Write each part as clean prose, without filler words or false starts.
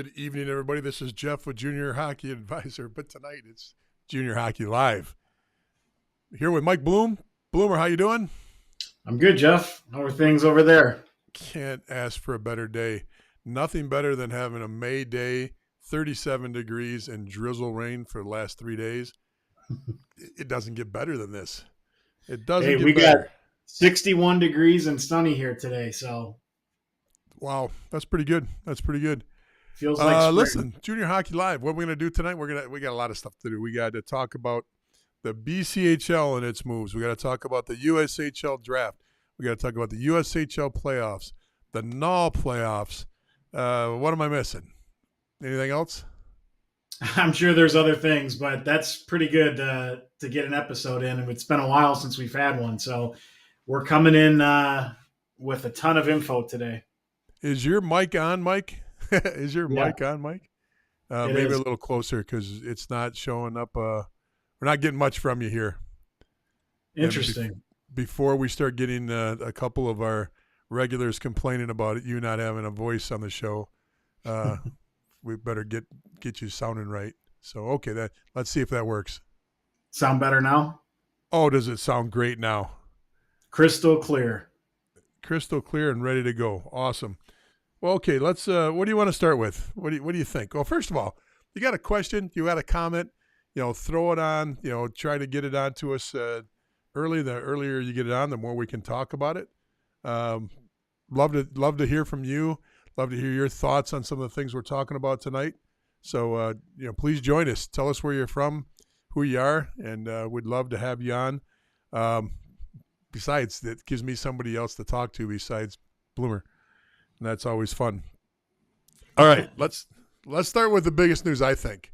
Good evening, everybody. This is Jeff with Junior Hockey Advisor, but tonight it's Junior Hockey Live. Here with Mike Bloom. Bloomer, how you doing? I'm good, Jeff. How are things over there? Can't ask for a better day. Nothing better than having a May day, 37 degrees and drizzle rain for the last 3 days. It doesn't get better than this. It doesn't get better. Got 61 degrees and sunny here today, so. Wow, that's pretty good. Feels like spring. Listen, Junior Hockey Live. What are we gonna do tonight? We got a lot of stuff to do. We got to talk about the BCHL and its moves. We got to talk about the USHL Draft. We got to talk about the USHL playoffs, the NAHL playoffs. What am I missing? Anything else? I'm sure there's other things, but that's pretty good to get an episode in. And it's been a while since we've had one, so we're coming in with a ton of info today. Is your mic on, Mike? Is your mic on, Mike? Maybe is. A little closer because it's not showing up. We're not getting much from you here. Interesting. Before we start getting a couple of our regulars complaining about it, you not having a voice on the show, we better get you sounding right. So, okay, let's see if that works. Sound better now? Oh, does it sound great now? Crystal clear. Crystal clear and ready to go. Awesome. Well, okay, let's. What do you want to start with? What do you think? Well, first of all, you got a question, you got a comment, throw it on. Try to get it on to us early. The earlier you get it on, the more we can talk about it. Love to hear from you. Love to hear your thoughts on some of the things we're talking about tonight. So, please join us. Tell us where you're from, who you are, and we'd love to have you on. Besides, it gives me somebody else to talk to besides Bloomer. And that's always fun. All right, let's start with the biggest news, I think.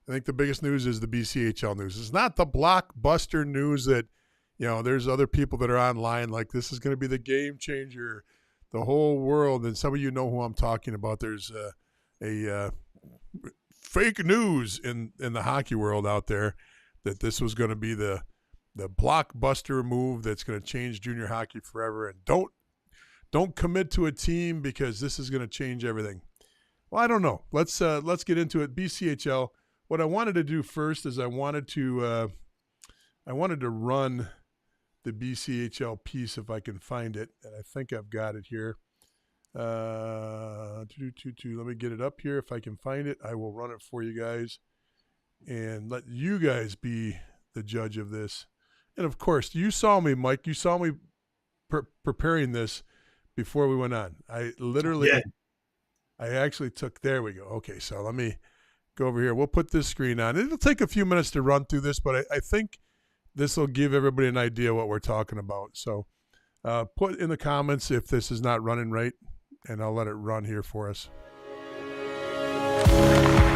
I think the biggest news is the BCHL news. It's not the blockbuster news that, there's other people that are online like this is going to be the game changer, the whole world. And some of you know who I'm talking about. There's a fake news in the hockey world out there that this was going to be the blockbuster move that's going to change junior hockey forever. And don't commit to a team because this is going to change everything. Well, I don't know. Let's get into it. BCHL. What I wanted to do first is I wanted to run the BCHL piece if I can find it, and I think I've got it here. Let me get it up here. If I can find it, I will run it for you guys and let you guys be the judge of this. And of course, you saw me, Mike. You saw me preparing this before we went on. I actually took, there we go. Okay, so let me go over here. We'll put this screen on. It'll take a few minutes to run through this, but I think this will give everybody an idea what we're talking about. So put in the comments if this is not running right, and I'll let it run here for us.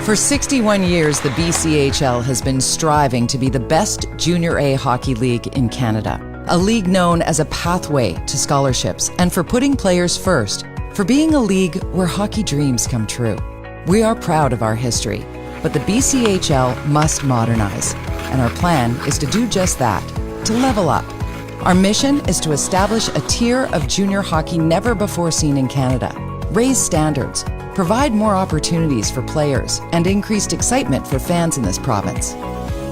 For 61 years, the BCHL has been striving to be the best Junior A hockey league in Canada. A league known as a pathway to scholarships and for putting players first, for being a league where hockey dreams come true. We are proud of our history, but the BCHL must modernize, and our plan is to do just that, to level up. Our mission is to establish a tier of junior hockey never before seen in Canada, raise standards, provide more opportunities for players, and increased excitement for fans in this province.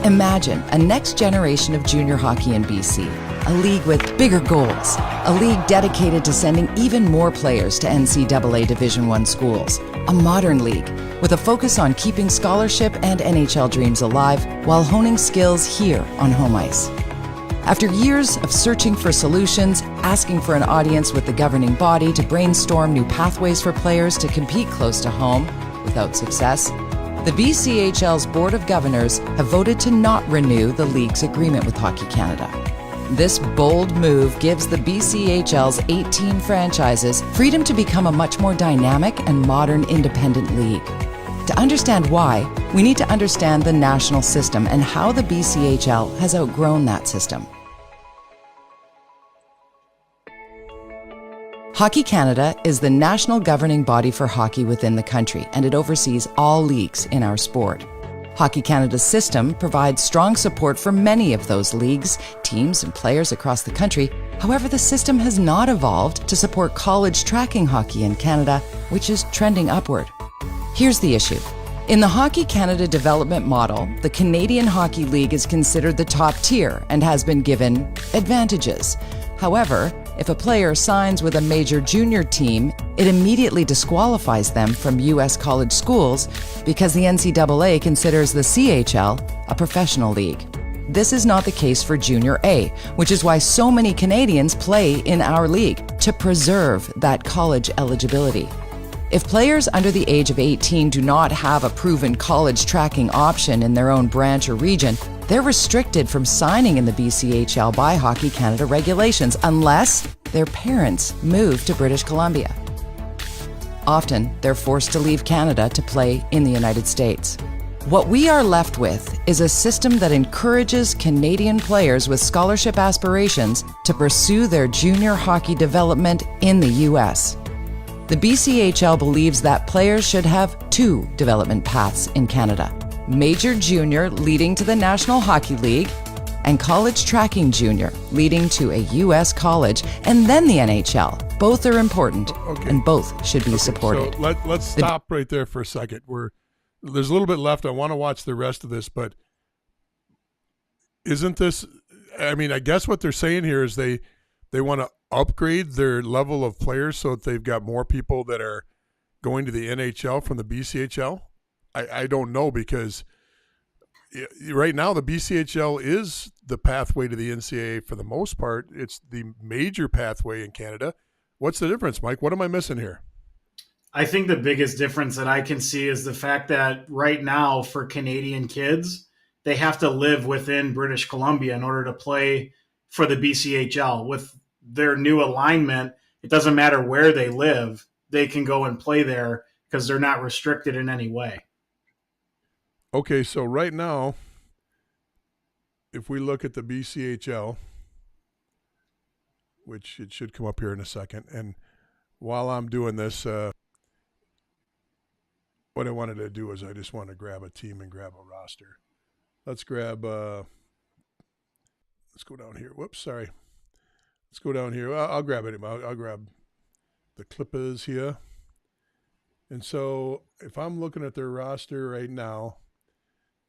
Imagine a next generation of junior hockey in BC, a league with bigger goals, a league dedicated to sending even more players to NCAA Division I schools, a modern league with a focus on keeping scholarship and NHL dreams alive while honing skills here on home ice. After years of searching for solutions, asking for an audience with the governing body to brainstorm new pathways for players to compete close to home, without success, the BCHL's Board of Governors have voted to not renew the league's agreement with Hockey Canada. This bold move gives the BCHL's 18 franchises freedom to become a much more dynamic and modern independent league. To understand why, we need to understand the national system and how the BCHL has outgrown that system. Hockey Canada is the national governing body for hockey within the country, and it oversees all leagues in our sport. Hockey Canada's system provides strong support for many of those leagues, teams, and players across the country. However, the system has not evolved to support college tracking hockey in Canada, which is trending upward. Here's the issue. In the Hockey Canada development model, the Canadian Hockey League is considered the top tier and has been given advantages. However, if a player signs with a major junior team, it immediately disqualifies them from U.S. college schools because the NCAA considers the CHL a professional league. This is not the case for Junior A, which is why so many Canadians play in our league, to preserve that college eligibility. If players under the age of 18 do not have a proven college tracking option in their own branch or region, they're restricted from signing in the BCHL by Hockey Canada regulations unless their parents move to British Columbia. Often, they're forced to leave Canada to play in the United States. What we are left with is a system that encourages Canadian players with scholarship aspirations to pursue their junior hockey development in the U.S. The BCHL believes that players should have two development paths in Canada: Major Junior leading to the National Hockey League, and College Tracking Junior leading to a U.S. college, and then the NHL. Both are important, and both should be supported. So let's stop right there for a second. There's a little bit left. I want to watch the rest of this, but isn't this – I mean, I guess what they're saying here is they want to upgrade their level of players so that they've got more people that are going to the NHL from the BCHL? I don't know, because right now the BCHL is the pathway to the NCAA for the most part. It's the major pathway in Canada. What's the difference, Mike? What am I missing here? I think the biggest difference that I can see is the fact that right now for Canadian kids, they have to live within British Columbia in order to play for the BCHL. With their new alignment, it doesn't matter where they live, they can go and play there because they're not restricted in any way. Okay, so right now, if we look at the BCHL, which it should come up here in a second, and while I'm doing this, what I wanted to do is I just want to grab a team and grab a roster. Let's grab, let's go down here. Whoops, sorry. Let's go down here. I'll grab it. I'll grab the Clippers here. And so if I'm looking at their roster right now,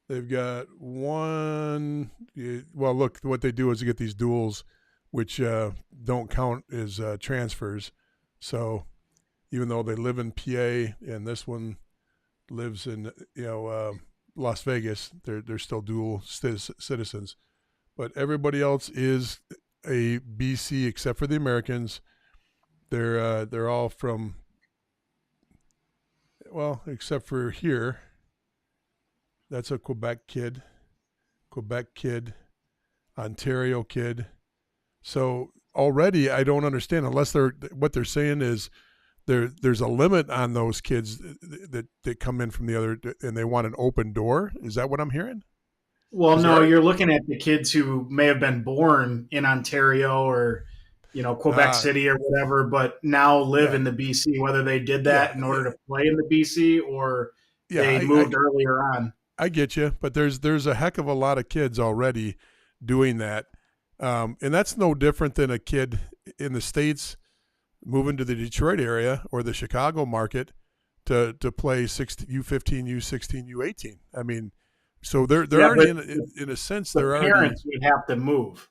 they've got one. Well, look, what they do is they get these duels, which don't count as transfers. So even though they live in PA and this one lives in Las Vegas, they're still dual citizens. But everybody else is a BC except for the Americans. They're all from, well, except for here. That's a Quebec kid, Ontario kid. So already I don't understand, unless what they're saying is there's a limit on those kids that come in from the other, and they want an open door. Is that what I'm hearing? Well, no, you're looking at the kids who may have been born in Ontario or, Quebec City or whatever, but now live in the BC, whether they did that in order to play in the BC or they moved earlier on. I get you, but there's a heck of a lot of kids already doing that. And that's no different than a kid in the States moving to the Detroit area or the Chicago market to play U15, U16, U18. I mean, so they're already in a sense they're already. The parents would have to move.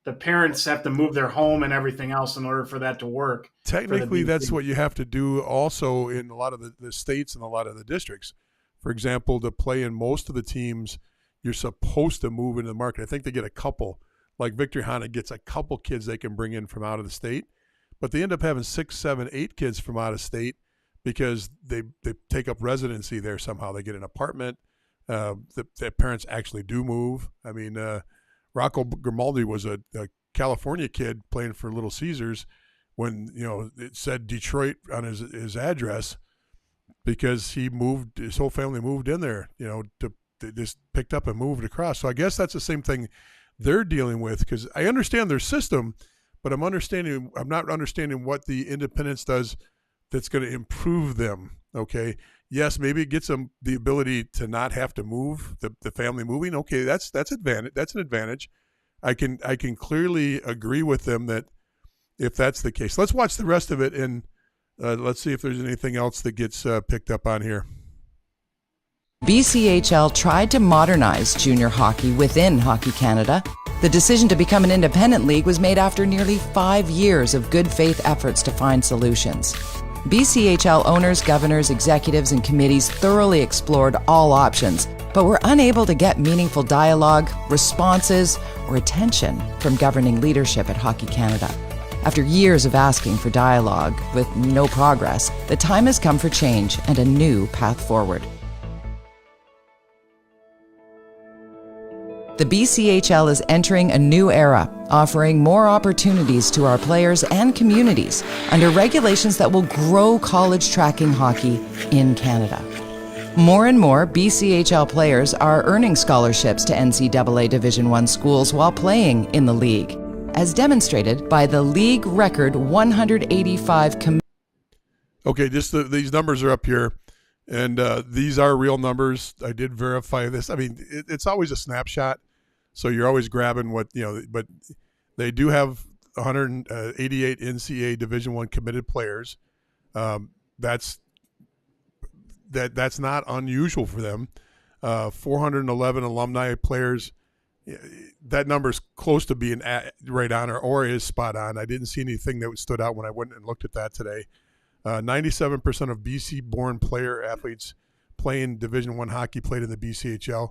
The parents have to move their home and everything else in order for that to work. Technically, that's what you have to do also in a lot of the states and a lot of the districts. For example, to play in most of the teams, you're supposed to move into the market. I think they get a couple. Like Victory Honda gets a couple kids they can bring in from out of the state. But they end up having 6, 7, 8 kids from out of state because they take up residency there somehow. They get an apartment. The parents actually do move. I mean, Rocco Grimaldi was a California kid playing for Little Caesars when, it said Detroit on his address because his whole family moved in there, they just picked up and moved across. So I guess that's the same thing they're dealing with, because I understand their system, but I'm not understanding what the independence does that's going to improve them. Okay. Yes, maybe it gets them the ability to not have to move, the family moving. Okay, that's advantage. That's an advantage. I can clearly agree with them that if that's the case. Let's watch the rest of it and let's see if there's anything else that gets picked up on here. BCHL tried to modernize junior hockey within Hockey Canada. The decision to become an independent league was made after nearly 5 years of good faith efforts to find solutions. BCHL owners, governors, executives, and committees thoroughly explored all options, but were unable to get meaningful dialogue, responses, or attention from governing leadership at Hockey Canada. After years of asking for dialogue with no progress, the time has come for change and a new path forward. The BCHL is entering a new era, offering more opportunities to our players and communities under regulations that will grow college tracking hockey in Canada. More and more BCHL players are earning scholarships to NCAA Division I schools while playing in the league, as demonstrated by the league record 185 Okay, just these numbers are up here, and these are real numbers. I did verify this. I mean, it's always a snapshot, so you're always grabbing what, but they do have 188 NCAA Division I committed players. That's not unusual for them. 411 alumni players. That number's close to being right on or is spot on. I didn't see anything that stood out when I went and looked at that today. 97% of BC-born player athletes playing Division I hockey played in the BCHL.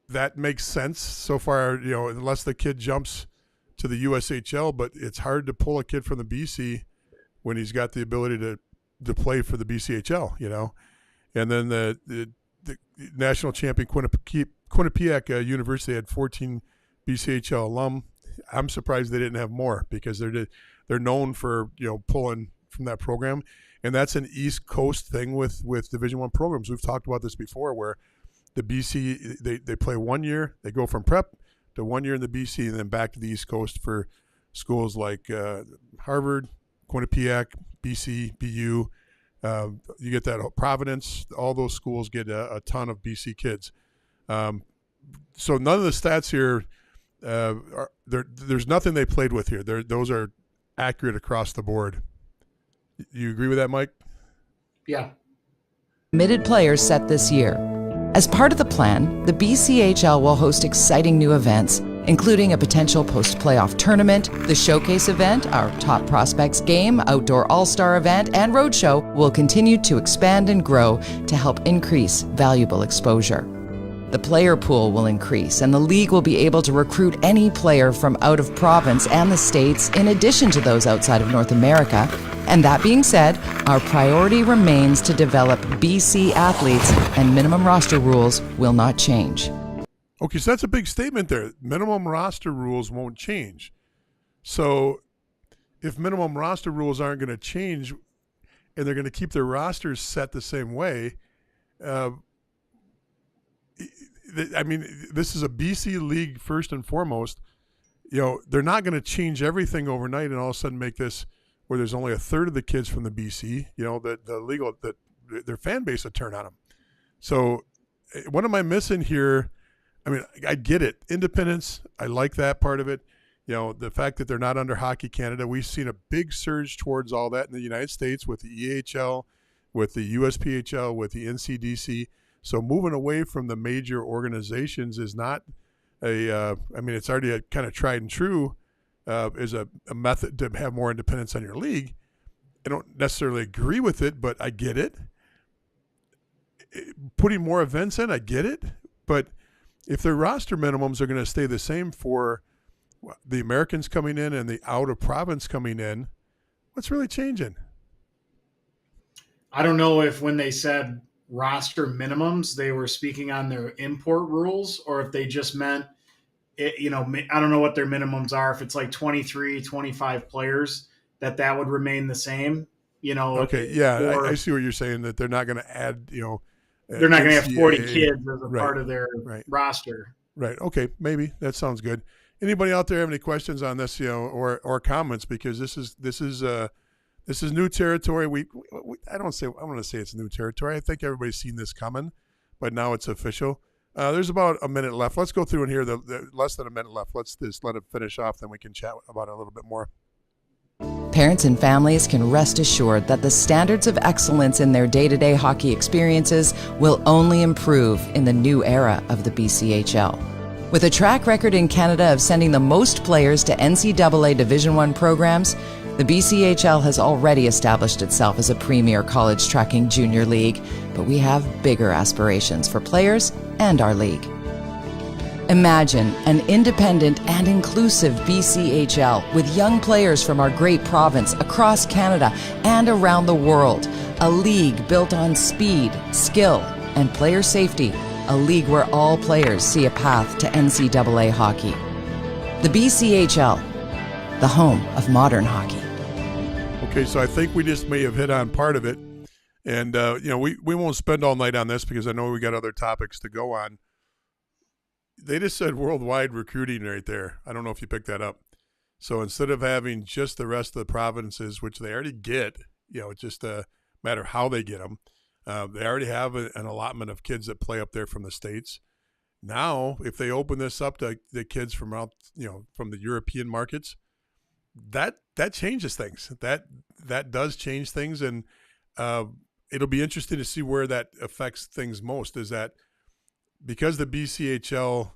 That makes sense so far, unless the kid jumps to the USHL, but it's hard to pull a kid from the BC when he's got the ability to play for the BCHL, And then the national champion Quinnipiac University had 14 BCHL alum. I'm surprised they didn't have more because they're known for pulling from that program, and that's an East Coast thing with Division I programs. We've talked about this before, where the BC they play 1 year, they go from prep to 1 year in the BC, and then back to the East Coast for schools like Harvard, Quinnipiac, BC, BU. You get that Providence. All those schools get a ton of BC kids. So none of the stats here there's nothing they played with here. Those are accurate across the board. You agree with that, Mike? Yeah. Committed players set this year. As part of the plan, the BCHL will host exciting new events, including a potential post-playoff tournament, the showcase event, our top prospects game, outdoor all-star event, and roadshow will continue to expand and grow to help increase valuable exposure. The player pool will increase, and the league will be able to recruit any player from out of province and the States, in addition to those outside of North America. And that being said, our priority remains to develop BC athletes, and minimum roster rules will not change. Okay, so that's a big statement there. Minimum roster rules won't change. So if minimum roster rules aren't going to change and they're going to keep their rosters set the same way, I mean, this is a BC league first and foremost. They're not going to change everything overnight and all of a sudden make this where there's only a third of the kids from the BC, their fan base would turn on them. So what am I missing here? I mean, I get it. Independence, I like that part of it. The fact that they're not under Hockey Canada, we've seen a big surge towards all that in the United States with the EHL, with the USPHL, with the NCDC. So moving away from the major organizations is not it's already a kind of tried and true is a method to have more independence on your league. I don't necessarily agree with it, but I get it. Putting more events in, I get it. But if their roster minimums are going to stay the same for the Americans coming in and the out of province coming in, what's really changing? I don't know if when they said roster minimums, they were speaking on their import rules, or if they just meant, I don't know what their minimums are. If it's like 23, 25 players, that would remain the same, Okay. Yeah. I see what you're saying, that they're not going to add, they're not going to have 40 kids as a right, part of their roster. Right. Okay. Maybe that sounds good. Anybody out there have any questions on this, or comments? Because this is new territory. I want to say it's new territory. I think everybody's seen this coming, but now it's official. There's about a minute left. Let's go through in here. The less than a minute left. Let's just let it finish off, then we can chat about it a little bit more. Parents and families can rest assured that the standards of excellence in their day-to-day hockey experiences will only improve in the new era of the BCHL. With a track record in Canada of sending the most players to NCAA Division I programs, the BCHL has already established itself as a premier college tracking junior league, but we have bigger aspirations for players and our league. Imagine an independent and inclusive BCHL with young players from our great province across Canada and around the world. A league built on speed, skill, and player safety. A league where all players see a path to NCAA hockey. The BCHL, the home of modern hockey. Okay, so I think we just may have hit on part of it. And, we won't spend all night on this because I know we got other topics to go on. They just said worldwide recruiting right there. I don't know if you picked that up. So instead of having just the rest of the provinces, which they already get, it's just a matter of how they get them. They already have an allotment of kids that play up there from the States. Now, if they open this up to the kids from out, from the European markets, that changes things. That does change things, and it'll be interesting to see where that affects things most. Is that because the BCHL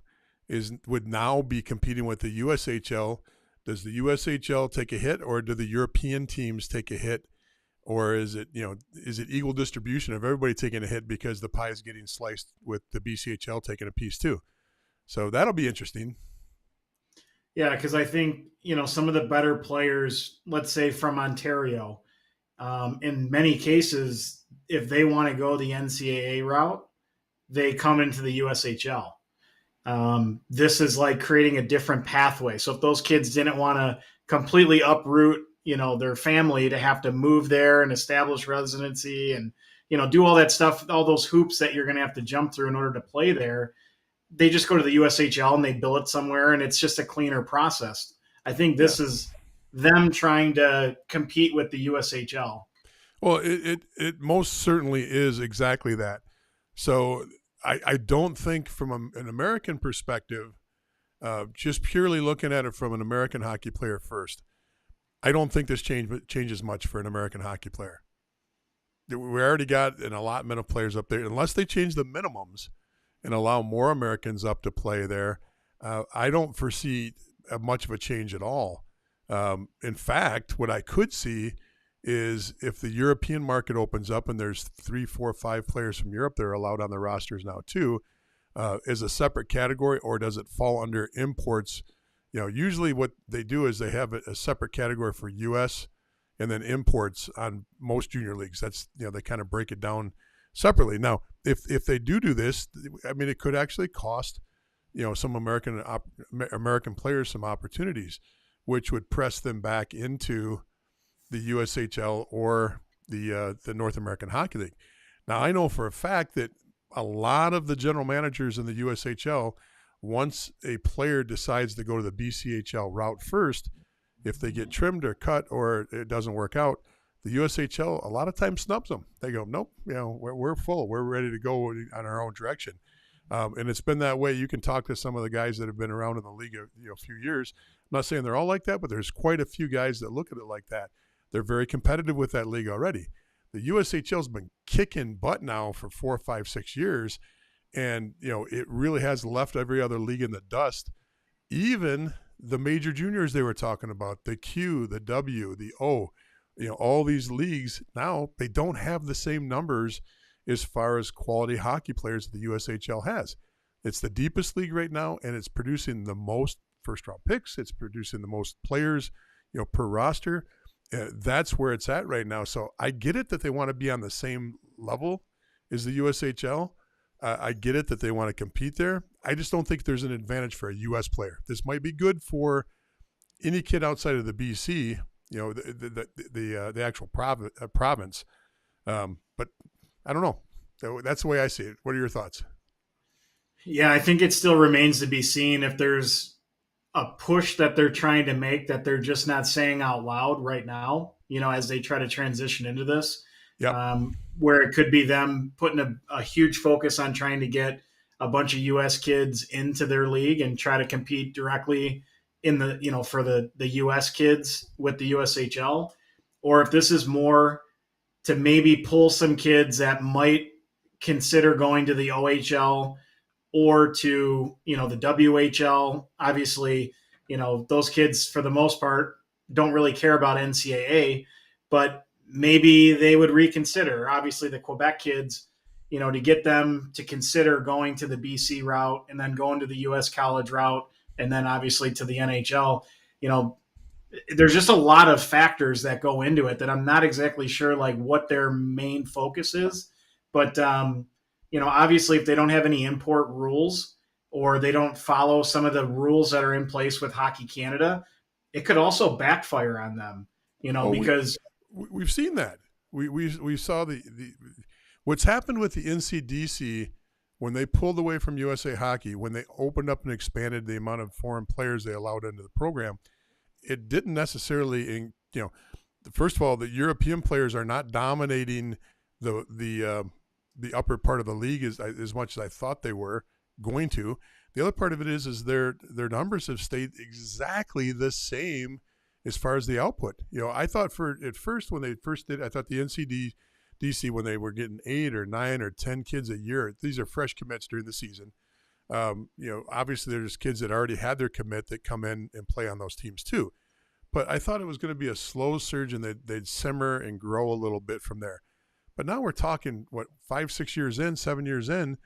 would now be competing with the USHL, does the USHL take a hit, or do the European teams take a hit, or is it equal distribution of everybody taking a hit because the pie is getting sliced with the BCHL taking a piece too? So that'll be interesting. Yeah, because I think some of the better players, let's say from Ontario, in many cases, if they want to go the NCAA route, they come into the USHL. This is like creating a different pathway. So if those kids didn't want to completely uproot, their family to have to move there and establish residency and, do all that stuff, all those hoops that you're going to have to jump through in order to play there, they just go to the USHL and they bill it somewhere, and it's just a cleaner process. I think this is them trying to compete with the USHL. Well, it most certainly is exactly that. So I don't think from an American perspective, just purely looking at it from an American hockey player first, I don't think this changes much for an American hockey player. We already got an allotment of players up there. Unless they change the minimums and allow more Americans up to play there, I don't foresee much of a change at all. In fact, what I could see is if the European market opens up and there's 3, 4, 5 players from Europe that are allowed on the rosters now too, is a separate category, or does it fall under imports? Usually what they do is they have a separate category for U.S. and then imports on most junior leagues. That's, they kind of break it down separately. Now, if they do this, I mean, it could actually cost, some American players some opportunities, which would press them back into the USHL or the North American Hockey League. Now, I know for a fact that a lot of the general managers in the USHL, once a player decides to go to the BCHL route first, if they get trimmed or cut or it doesn't work out, the USHL a lot of times snubs them. They go, nope, we're full. We're ready to go on our own direction. And it's been that way. You can talk to some of the guys that have been around in the league a few years. I'm not saying they're all like that, but there's quite a few guys that look at it like that. They're very competitive with that league already. The USHL's been kicking butt now for 4, 5, 6 years, and it really has left every other league in the dust. Even the major juniors they were talking about, the Q, the W, the O, all these leagues now, they don't have the same numbers as far as quality hockey players that the USHL has. It's the deepest league right now, and it's producing the most first-round picks. It's producing the most players, per roster. That's where it's at right now. So I get it that they want to be on the same level as the USHL. I get it that they want to compete there. I just don't think there's an advantage for a U.S. player. This might be good for any kid outside of the BC, the actual province. But I don't know. That's the way I see it. What are your thoughts? Yeah, I think it still remains to be seen if there's a push that they're trying to make that they're just not saying out loud right now, as they try to transition into this. Yep. Where it could be them putting a huge focus on trying to get a bunch of U.S. kids into their league and try to compete directly in the, for the US kids with the USHL, or if this is more to maybe pull some kids that might consider going to the OHL or to, the WHL. Obviously, those kids for the most part don't really care about NCAA, but maybe they would reconsider. Obviously, the Quebec kids, to get them to consider going to the BC route and then going to the US college route and then obviously to the NHL. There's just a lot of factors that go into it that I'm not exactly sure like what their main focus is. But, obviously if they don't have any import rules or they don't follow some of the rules that are in place with Hockey Canada, it could also backfire on them, because we've seen that. We saw the what's happened with the NCDC when they pulled away from USA Hockey, when they opened up and expanded the amount of foreign players they allowed into the program. It didn't necessarily, first of all, the European players are not dominating the upper part of the league as much as I thought they were going to. The other part of it is their numbers have stayed exactly the same as far as the output. I thought at first when they first did, I thought the NCDC when they were getting 8 or 9 or 10 kids a year, these are fresh commits during the season. Obviously there's kids that already had their commit that come in and play on those teams too. But I thought it was going to be a slow surge and they'd simmer and grow a little bit from there. But now we're talking, 5, 6 years in, 7 years in,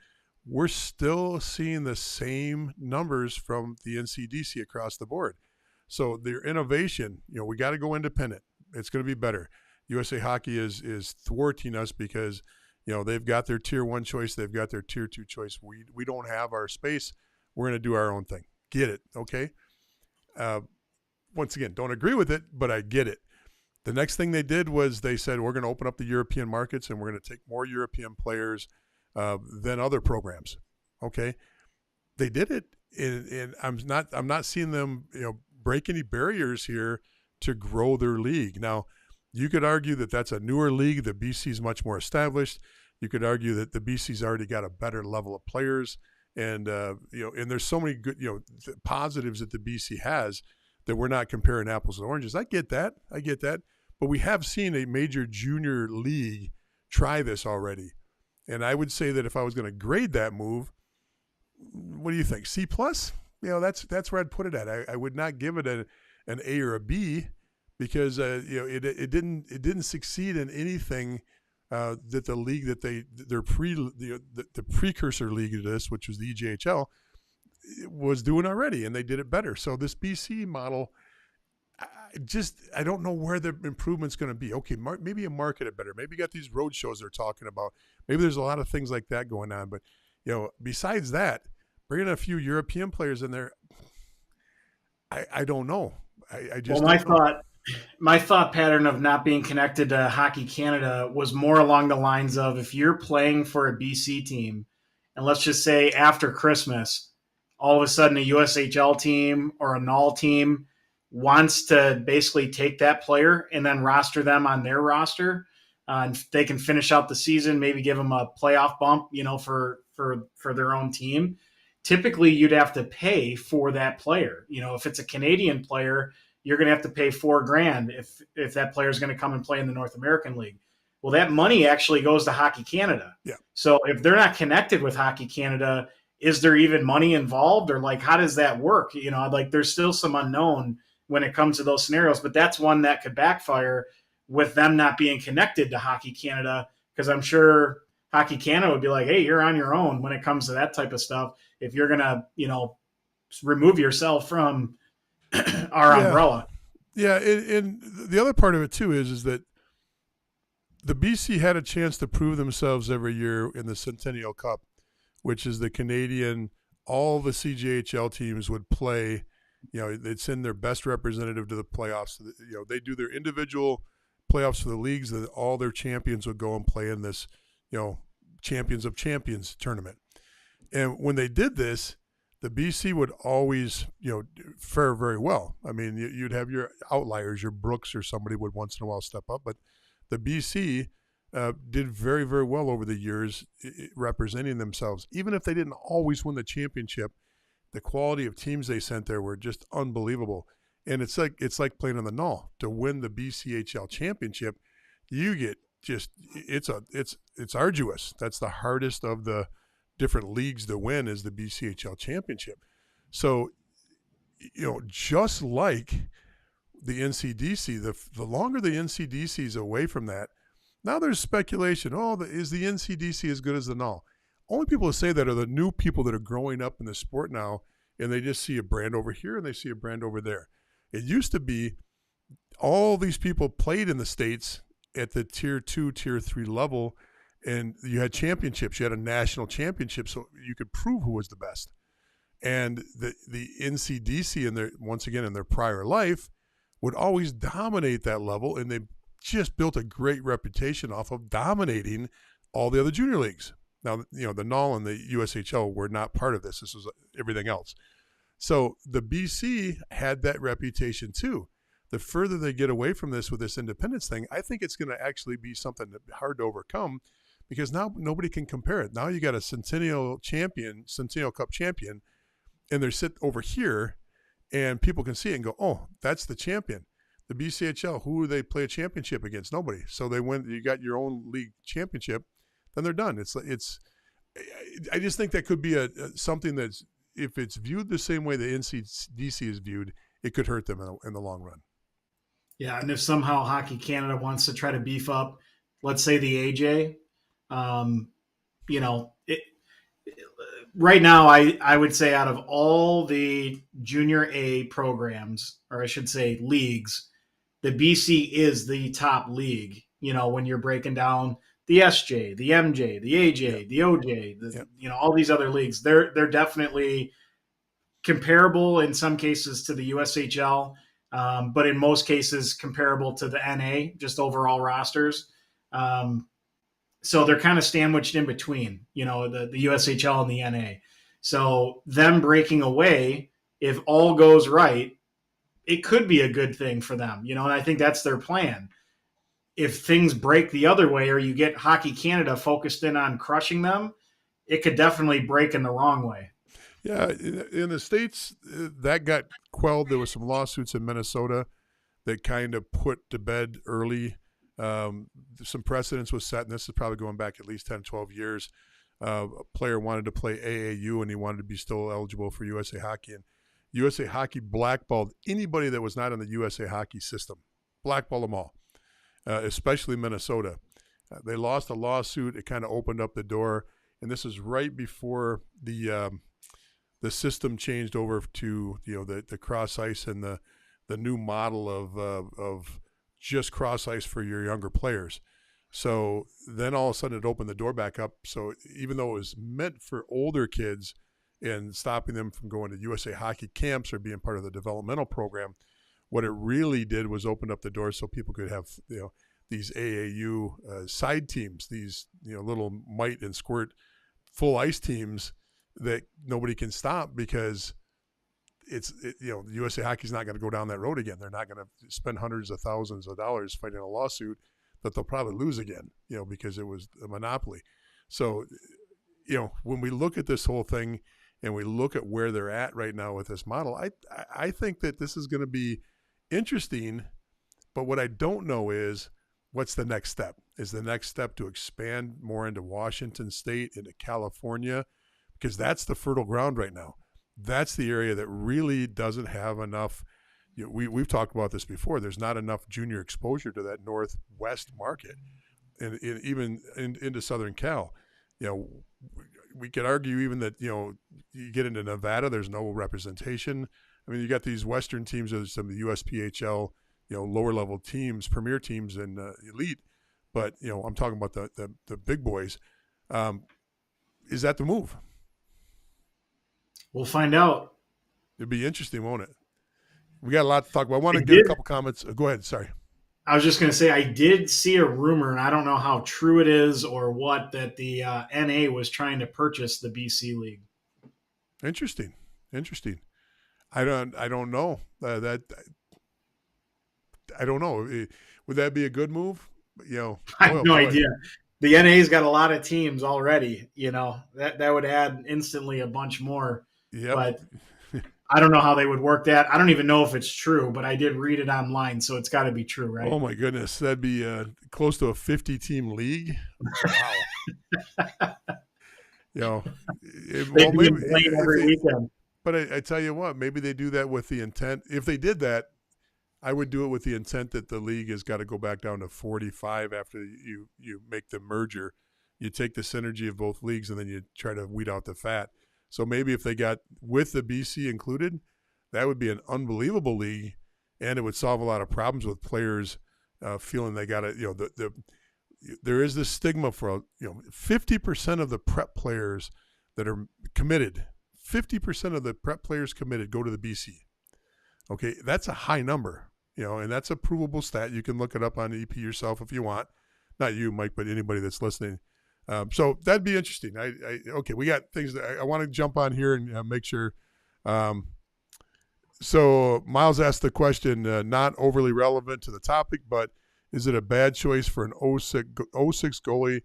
we're still seeing the same numbers from the NCDC across the board. So their innovation, we got to go independent. It's going to be better. USA Hockey is thwarting us because they've got their tier 1 choice. They've got their tier 2 choice. We don't have our space. We're going to do our own thing. Get it. Okay. Once again, don't agree with it, but I get it. The next thing they did was they said, we're going to open up the European markets and we're going to take more European players than other programs. Okay. They did it. And I'm not seeing them, break any barriers here to grow their league. Now, you could argue that that's a newer league. The BC is much more established. You could argue that the BC's already got a better level of players, and and there's so many good positives that the BC has that we're not comparing apples and oranges. I get that, but we have seen a major junior league try this already, and I would say that if I was going to grade that move, what do you think? C plus? That's where I'd put it at. I would not give it an A or a B. Because it didn't succeed in anything that the league that the precursor league to this, which was the EJHL, was doing already, and they did it better. So this BC model, I don't know where the improvement's going to be. Okay, maybe you market it better. Maybe you got these road shows they're talking about. Maybe there's a lot of things like that going on. But besides that, bringing a few European players in there, I don't know. I just my thought pattern of not being connected to Hockey Canada was more along the lines of if you're playing for a BC team, and let's just say after Christmas, all of a sudden a USHL team or a NAHL team wants to basically take that player and then roster them on their roster, and they can finish out the season, maybe give them a playoff bump, for their own team. Typically, you'd have to pay for that player. If it's a Canadian player, you're going to have to pay $4,000 if that player is going to come and play in the North American League. Well, that money actually goes to Hockey Canada. Yeah. So if they're not connected with Hockey Canada, is there even money involved, or how does that work? There's still some unknown when it comes to those scenarios, but that's one that could backfire with them not being connected to Hockey Canada, because I'm sure Hockey Canada would be like, hey, you're on your own when it comes to that type of stuff. If you're going to, remove yourself from our umbrella. Yeah, and the other part of it too is that the BC had a chance to prove themselves every year in the Centennial Cup, which is the Canadian. All the CJHL teams would play. They'd send their best representative to the playoffs. They do their individual playoffs for the leagues. That all their champions would go and play in this, Champions of Champions tournament. And when they did this, the BC would always, fare very well. I mean, you'd have your outliers, your Brooks or somebody would once in a while step up, but the BC did very, very well over the years representing themselves. Even if they didn't always win the championship, the quality of teams they sent there were just unbelievable. And it's like playing on the NAHL. To win the BCHL championship, you get it's arduous. That's the hardest of the different leagues to win, is the BCHL championship. So, just like the NCDC, the longer the NCDC is away from that, now there's speculation. Is the NCDC as good as the NAHL? Only people who say that are the new people that are growing up in the sport now, and they just see a brand over here and they see a brand over there. It used to be all these people played in the States at the tier 2, tier 3 level, and you had championships. You had a national championship, so you could prove who was the best. And the NCDC, in their prior life, would always dominate that level, and they just built a great reputation off of dominating all the other junior leagues. Now, the NAHL and the USHL were not part of this. This was everything else. So the BC had that reputation too. The further they get away from this with this independence thing, I think it's going to actually be something hard to overcome, because now nobody can compare it. Now you got a Centennial Cup champion, and they're sit over here, and people can see it and go, oh, that's the champion. The BCHL, who do they play a championship against? Nobody. So they win. You got your own league championship, then they're done. I just think that could be something that's, if it's viewed the same way the NCDC is viewed, it could hurt them in the long run. Yeah, and if somehow Hockey Canada wants to try to beef up, let's say the AJ, right now I would say out of all the junior A programs, or I should say leagues, the BC is the top league. When you're breaking down the SJ, the MJ, the AJ, the OJ, all these other leagues, they're definitely comparable in some cases to the USHL, but in most cases comparable to the NA, just overall rosters. So they're kind of sandwiched in between, the USHL and the NA. So them breaking away, if all goes right, it could be a good thing for them, and I think that's their plan. If things break the other way, or you get Hockey Canada focused in on crushing them, it could definitely break in the wrong way. Yeah, in the States, that got quelled. There were some lawsuits in Minnesota that kind of put to bed early. Some precedence was set, and this is probably going back at least 10, 12 years. A player wanted to play AAU, and he wanted to be still eligible for USA Hockey. And USA Hockey blackballed anybody that was not in the USA Hockey system. Blackballed them all. Especially Minnesota. They lost a lawsuit. It kind of opened up the door, and this is right before the system changed over to the cross ice and the new model of just cross ice for your younger players. So then all of a sudden it opened the door back up. So even though it was meant for older kids and stopping them from going to USA Hockey camps or being part of the developmental program, what it really did was open up the door so people could have these AAU side teams, these little mite and squirt full ice teams that nobody can stop, because USA Hockey's not going to go down that road again. They're not going to spend hundreds of thousands of dollars fighting a lawsuit that they'll probably lose again, because it was a monopoly. So, when we look at this whole thing and we look at where they're at right now with this model, I think that this is going to be interesting, but what I don't know is what's the next step. Is the next step to expand more into Washington State, into California, because that's the fertile ground right now. That's the area that really doesn't have enough. We've talked about this before. There's not enough junior exposure to that Northwest market, and even into Southern Cal. We could argue even that you get into Nevada, there's no representation. I mean, you got these Western teams of some of the USPHL, lower level teams, premier teams, and elite. But I'm talking about the big boys. Is that the move? We'll find out. It'd be interesting, won't it? We got a lot to talk about. I want to get a couple comments. Go ahead. Sorry. I was just going to say, I did see a rumor, and I don't know how true it is or what, that the NA was trying to purchase the BC League. Interesting. I don't know that. I don't know. Would that be a good move? I have no idea. The NA's got a lot of teams already. That would add instantly a bunch more Yep. But I don't know how they would work that. I don't even know if it's true, but I did read it online, so it's got to be true, right? Oh my goodness, that'd be close to a 50-team league. Wow. They'd be playing every weekend. But I tell you what, maybe they do that with the intent. If they did that, I would do it with the intent that the league has got to go back down to 45 after you make the merger. You take the synergy of both leagues and then you try to weed out the fat. So maybe if they got with the BC included, that would be an unbelievable league, and it would solve a lot of problems with players feeling they got to, there is this stigma for 50% of the prep players that are committed, 50% of the prep players committed go to the BC. Okay, that's a high number, and that's a provable stat. You can look it up on EP yourself if you want. Not you, Mike, but anybody that's listening. So that'd be interesting. Okay, we got things that I want to jump on here and make sure. So Miles asked the question, not overly relevant to the topic, but is it a bad choice for an 06 goalie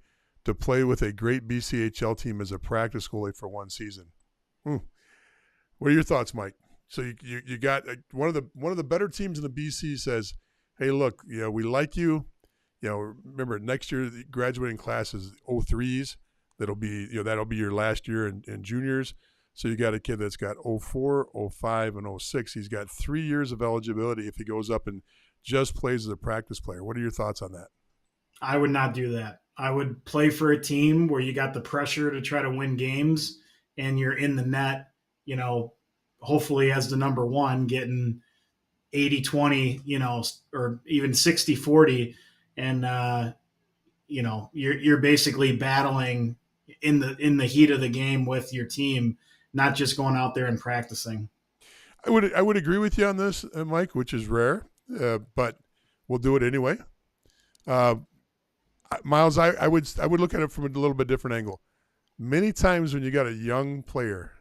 to play with a great BCHL team as a practice goalie for one season? What are your thoughts, Mike? So you got one of the better teams in the BC says, hey, look, we like you. Remember next year the graduating class is 03s. That'll be your last year in juniors. So you got a kid that's got 04, 05, and 06. He's got 3 years of eligibility if he goes up and just plays as a practice player. What are your thoughts on that? I would not do that. I would play for a team where you got the pressure to try to win games and you're in the net, hopefully as the number one, getting 80-20, or even 60-40. And, you're basically battling in the heat of the game with your team, not just going out there and practicing. I would agree with you on this, Mike, which is rare, but we'll do it anyway. Miles, I would look at it from a little bit different angle. Many times when you got a young player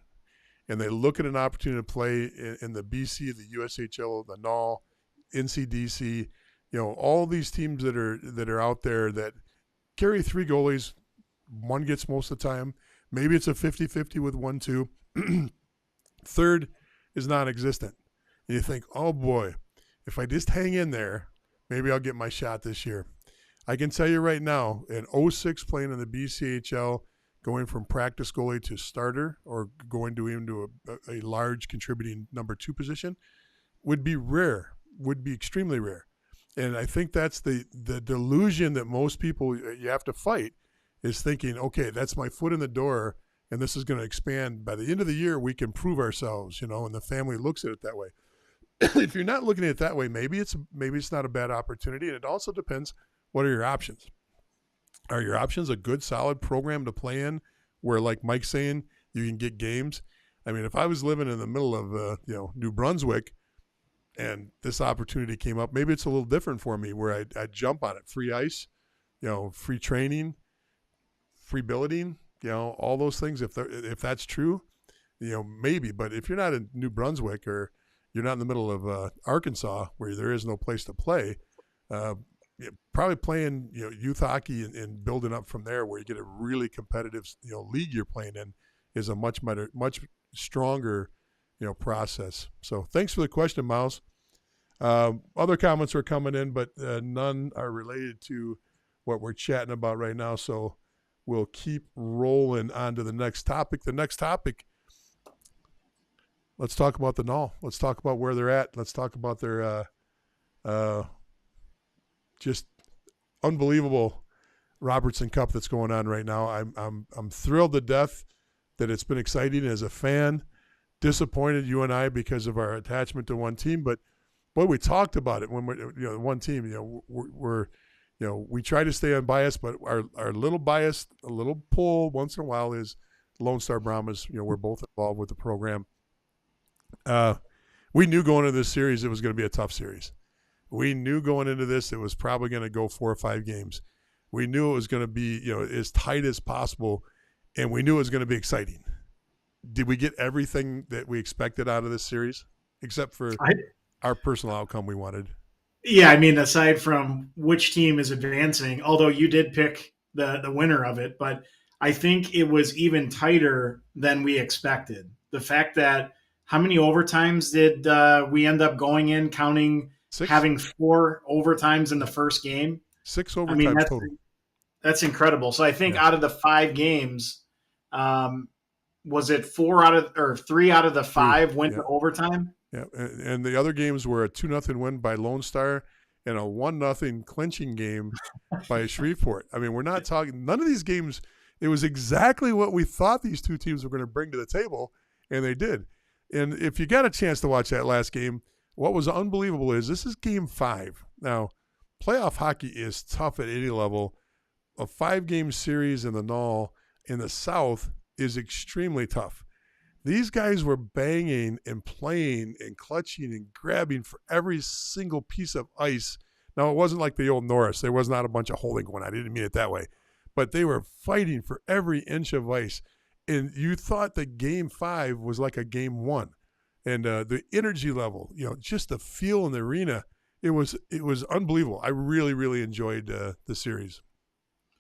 and they look at an opportunity to play in the BC, the USHL, the NAHL, NCDC, all these teams that are out there that carry 3 goalies, one gets most of the time. Maybe it's a 50-50 with 1-2. Third is non-existent. And you think, oh boy, if I just hang in there, maybe I'll get my shot this year. I can tell you right now, an 06 playing in the BCHL, going from practice goalie to starter or going to even to a large contributing number 2 position would be extremely rare. And I think that's the delusion that most people you have to fight is thinking, okay, that's my foot in the door and this is going to expand. By the end of the year, we can prove ourselves, and the family looks at it that way. If you're not looking at it that way, maybe it's not a bad opportunity. And it also depends, what are your options? Are your options a good, solid program to play in where, like Mike's saying, you can get games? I mean, if I was living in the middle of, New Brunswick and this opportunity came up, maybe it's a little different for me where I'd jump on it. Free ice, free training, free billeting, all those things. If that's true, maybe. But if you're not in New Brunswick or you're not in the middle of Arkansas where there is no place to play, probably playing youth hockey and building up from there where you get a really competitive league you're playing in is a much stronger process. So thanks for the question, Miles. Other comments are coming in, but none are related to what we're chatting about right now. So we'll keep rolling on to the next topic. The next topic, let's talk about the NAHL. Let's talk about where they're at. Let's talk about their just unbelievable Robertson Cup that's going on right now. I'm thrilled to death that it's been exciting as a fan. Disappointed, you and I, because of our attachment to one team, but boy, we talked about it when we're one team. We try to stay unbiased, but our little bias, a little pull once in a while is Lone Star Brahmas. We're both involved with the program. We knew going into this series it was going to be a tough series. We knew going into this it was probably going to go 4 or 5 games. We knew it was going to be as tight as possible, and we knew it was going to be exciting. Did we get everything that we expected out of this series, except for our personal outcome we wanted? Yeah, I mean, aside from which team is advancing, although you did pick the winner of it, but I think it was even tighter than we expected. the fact that how many overtimes did we end up going in counting 6. having 4 overtimes in the first game? 6 I mean, overtimes total. that's incredible. So I think out of the 5 games, was it 3 out of the 5 went to overtime? Yeah, and the other games were a 2-0 win by Lone Star and a 1-0 clinching game by Shreveport. I mean, we're not talking – none of these games – it was exactly what we thought these two teams were going to bring to the table, and they did. And if you got a chance to watch that last game, what was unbelievable is this is Game 5. Now, playoff hockey is tough at any level. A 5-game series in the NAHL in the South is extremely tough. These guys were banging and playing and clutching and grabbing for every single piece of ice. Now, it wasn't like the old Norris. There was not a bunch of holding going on. I didn't mean it that way. But they were fighting for every inch of ice. And you thought that Game 5 was like a Game 1. And the energy level, just the feel in the arena, it was unbelievable. I really, really enjoyed the series.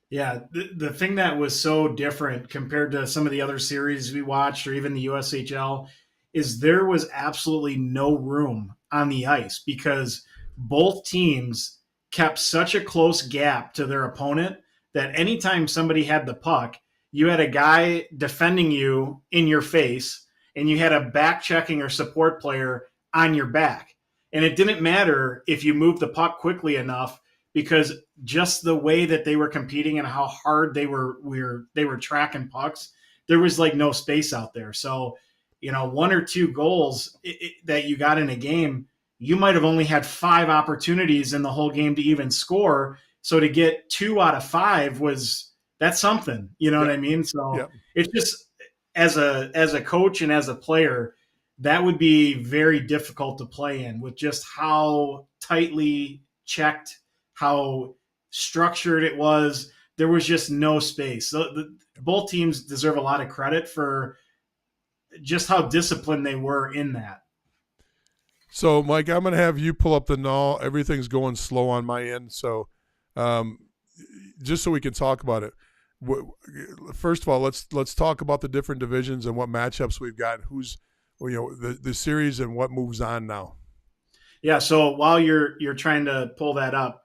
Yeah, the thing that was so different compared to some of the other series we watched or even the USHL is there was absolutely no room on the ice because both teams kept such a close gap to their opponent that anytime somebody had the puck, you had a guy defending you in your face and you had a back checking or support player on your back. And it didn't matter if you moved the puck quickly enough because just the way that they were competing and how hard they were tracking pucks, there was like no space out there. So, 1 or 2 goals that you got in a game, you might have only had 5 opportunities in the whole game to even score. So to get 2 out of 5 that's something, what I mean? So it's just as a coach and as a player, that would be very difficult to play in with just how tightly checked, how structured it was. There was just no space. So both teams deserve a lot of credit for just how disciplined they were in that. So, Mike, I'm going to have you pull up the NAHL. Everything's going slow on my end. So just so we can talk about it. First of all, let's talk about the different divisions and what matchups we've got. Who's the series and what moves on now. Yeah. So while you're trying to pull that up,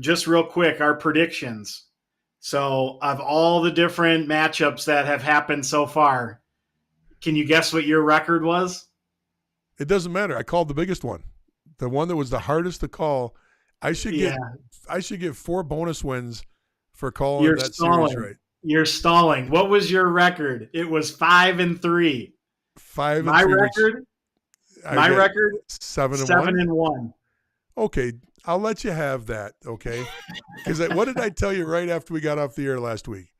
just real quick, our predictions. So of all the different matchups that have happened so far, can you guess what your record was? It doesn't matter. I called the biggest one, the one that was the hardest to call. I should get 4 bonus wins for calling that series right. You're stalling. What was your record? It was 5-3. 5-3. My record. My record. 7-1. Okay, I'll let you have that. Okay, because what did I tell you right after we got off the air last week?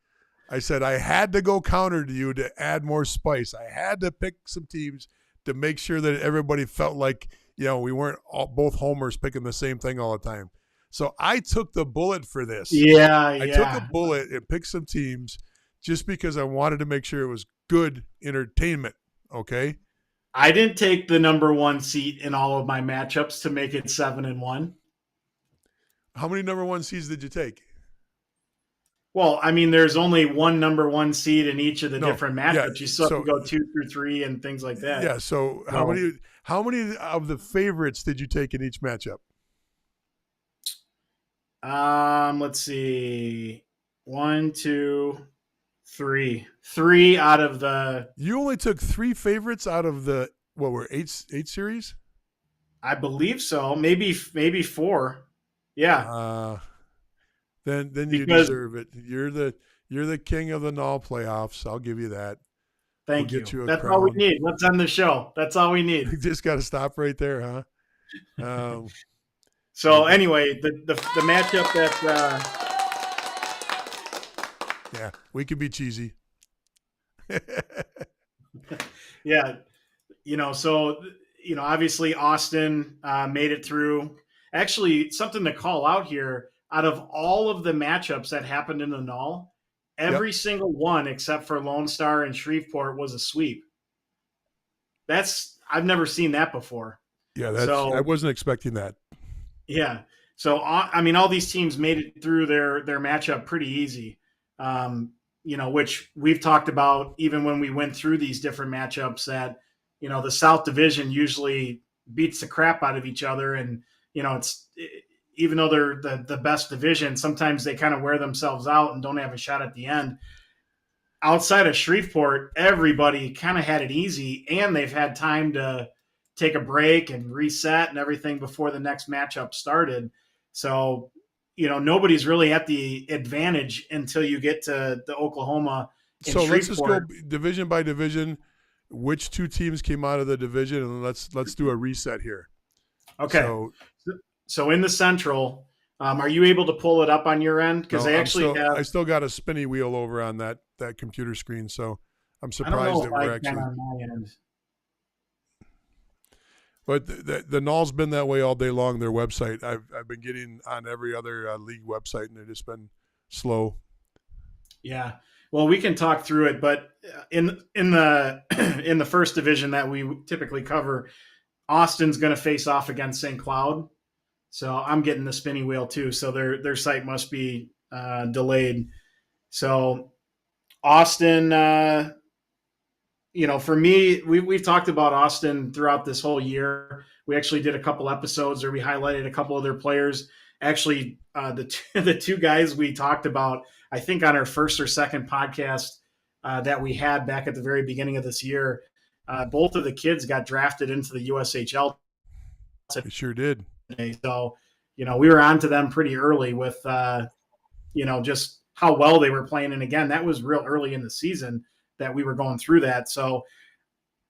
I said I had to go counter to you to add more spice. I had to pick some teams to make sure that everybody felt like we weren't both homers picking the same thing all the time. So I took the bullet for this. I took a bullet and picked some teams just because I wanted to make sure it was good entertainment. Okay. I didn't take the number 1 seat in all of my matchups to make it 7-1. How many number 1 seeds did you take? Well, I mean, there's only one number 1 seed in each of the different matchups. Yeah, you still have to go 2 through 3 and things like that. Yeah. So how many of the favorites did you take in each matchup? Let's see. 1, 2, 3. 3 out of the. You only took 3 favorites out of the what were 8 series? I believe so. Maybe 4. Yeah. Then you deserve it. You're the king of the NAHL playoffs. I'll give you that. Thank you. That's all we need. Let's end the show. That's all we need. You just got to stop right there, huh? So anyway, the matchup that yeah, we can be cheesy. Yeah, so obviously Austin made it through. Actually, something to call out here, out of all of the matchups that happened in the NAHL, every single one except for Lone Star and Shreveport was a sweep. I've never seen that before. Yeah, I wasn't expecting that. Yeah. So, I mean, all these teams made it through their matchup pretty easy. which we've talked about even when we went through these different matchups, that, the South Division usually beats the crap out of each other. And, even though they're the best division, sometimes they kind of wear themselves out and don't have a shot at the end. Outside of Shreveport, everybody kind of had it easy, and they've had time to take a break and reset and everything before the next matchup started. So, nobody's really at the advantage until you get to the Oklahoma and So let's just go Shreveport. division by division. Which two teams came out of the division, and let's do a reset here. Okay. So in the Central, are you able to pull it up on your end? Because No, I I still got a spinny wheel over on that computer screen, so I'm I don't surprised know that if we're I actually. can on my end. But the NAHL's been that way all day long. Their website, I've been getting on every other league website, and it's been slow. Yeah. Well, we can talk through it, but in the in the first division that we typically cover, Austin's going to face off against St. Cloud. So I'm getting the spinny wheel too. So their site must be delayed. So Austin, for me, we've talked about Austin throughout this whole year. We actually did a couple episodes where we highlighted a couple of their players. Actually, the two guys we talked about, I think on our first or second podcast that we had back at the very beginning of this year, both of the kids got drafted into the USHL It sure did. today. So, we were on to them pretty early with, just how well they were playing. And again, that was real early in the season that we were going through that. So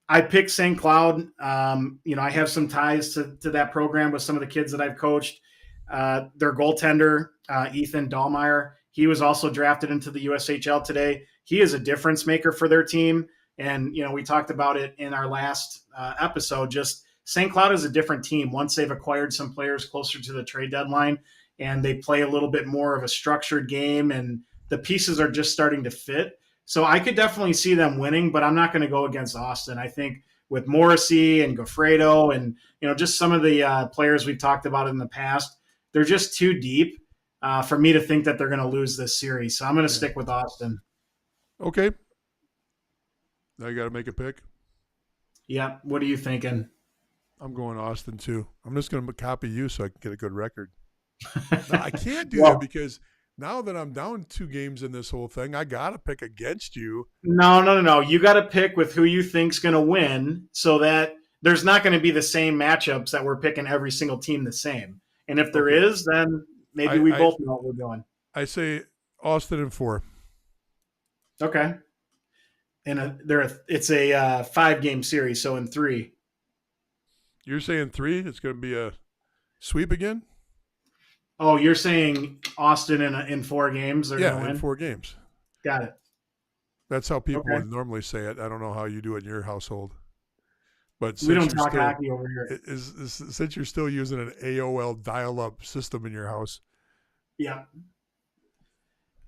I picked St. Cloud. I have some ties to that program with some of the kids that I've coached. Their goaltender, Ethan Dahlmeyer, he was also drafted into the USHL today. He is a difference maker for their team. And, we talked about it in our last episode. Just St. Cloud is a different team once they've acquired some players closer to the trade deadline, and they play a little bit more of a structured game, and the pieces are just starting to fit. So I could definitely see them winning, but I'm not going to go against Austin. I think with Morrissey and Goffredo and, just some of the players we've talked about in the past, they're just too deep for me to think that they're going to lose this series. So I'm going to stick with Austin. Okay. Now you got to make a pick. Yeah. What are you thinking? I'm going Austin too. I'm just going to copy you so I can get a good record. No, I can't do that because now that I'm down 2 games in this whole thing, I got to pick against you. No. You got to pick with who you think's going to win, so that there's not going to be the same matchups that we're picking every single team the same. And if there is, then maybe we both know what we're doing. I say Austin in 4. Okay. And it's a 5-game series, so in 3. You're saying 3? It's going to be a sweep again? Oh, you're saying Austin in 4 games? They're Yeah, in 4 games. Got it. That's how people would normally say it. I don't know how you do it in your household. But we don't talk hockey over here. Since you're still using an AOL dial-up system in your house. Yeah.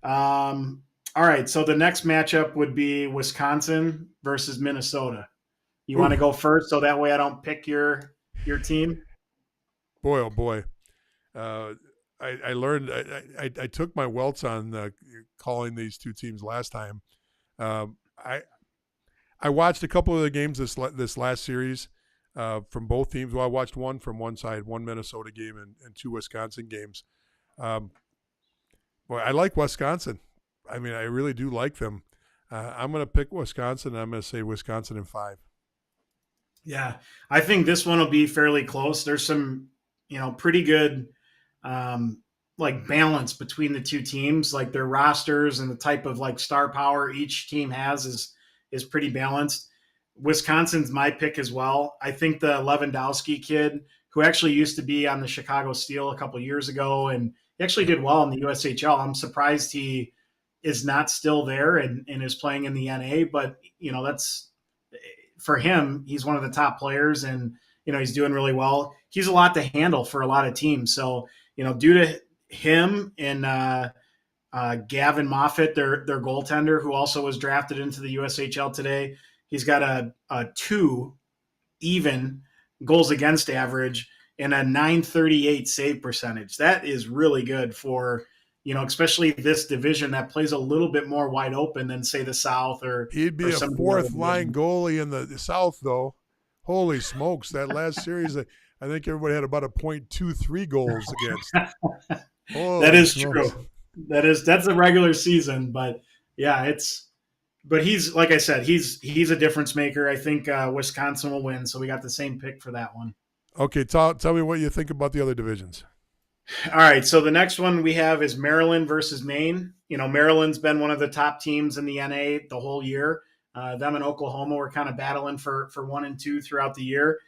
All right. So the next matchup would be Wisconsin versus Minnesota. You want to go first, so that way I don't pick your team? Boy, oh boy. I learned I took my welts on calling these 2 teams last time. I watched a couple of the games this last series from both teams. Well, I watched one from one side, 1 Minnesota game and 2 Wisconsin games. Boy, I like Wisconsin. I mean, I really do like them. I'm going to pick Wisconsin. I'm going to say Wisconsin in 5. Yeah, I think this one will be fairly close. There's some, pretty good balance between the 2 teams. Like their rosters and the type of star power each team has is pretty balanced. Wisconsin's my pick as well. I think the Lewandowski kid, who actually used to be on the Chicago Steel a couple of years ago, and he actually did well in the USHL. I'm surprised he is not still there and is playing in the NA, but that's for him. He's one of the top players, and he's doing really well. He's a lot to handle for a lot of teams. So due to him and Gavin Moffitt, their goaltender, who also was drafted into the USHL today, he's got a 2 even goals against average and a .938 save percentage. That is really good for especially this division that plays a little bit more wide open than, say, the South He'd be or a some of the other fourth line divisions. goalie in the South, though. Holy smokes! That last series, I think everybody had about a .23 goals against. That Holy is smokes! true. That's a regular season, but yeah, but he's, like I said, he's a difference maker. I think Wisconsin will win, so we got the same pick for that one. Okay, tell me what you think about the other divisions. All right, so the next one we have is Maryland versus Maine. Maryland's been one of the top teams in the NA the whole year. Them and Oklahoma were kind of battling for 1 and 2 throughout the year.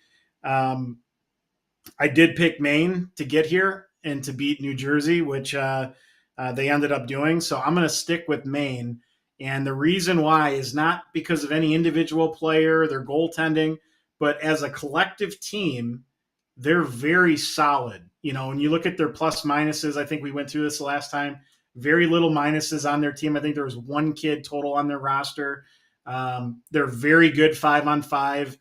I did pick Maine to get here and to beat New Jersey, which they ended up doing. So I'm going to stick with Maine. And the reason why is not because of any individual player, their goaltending, but as a collective team, they're very solid. When you look at their plus minuses, I think we went through this last time, very little minuses on their team. I think there was one kid total on their roster. They're very good 5-on-5.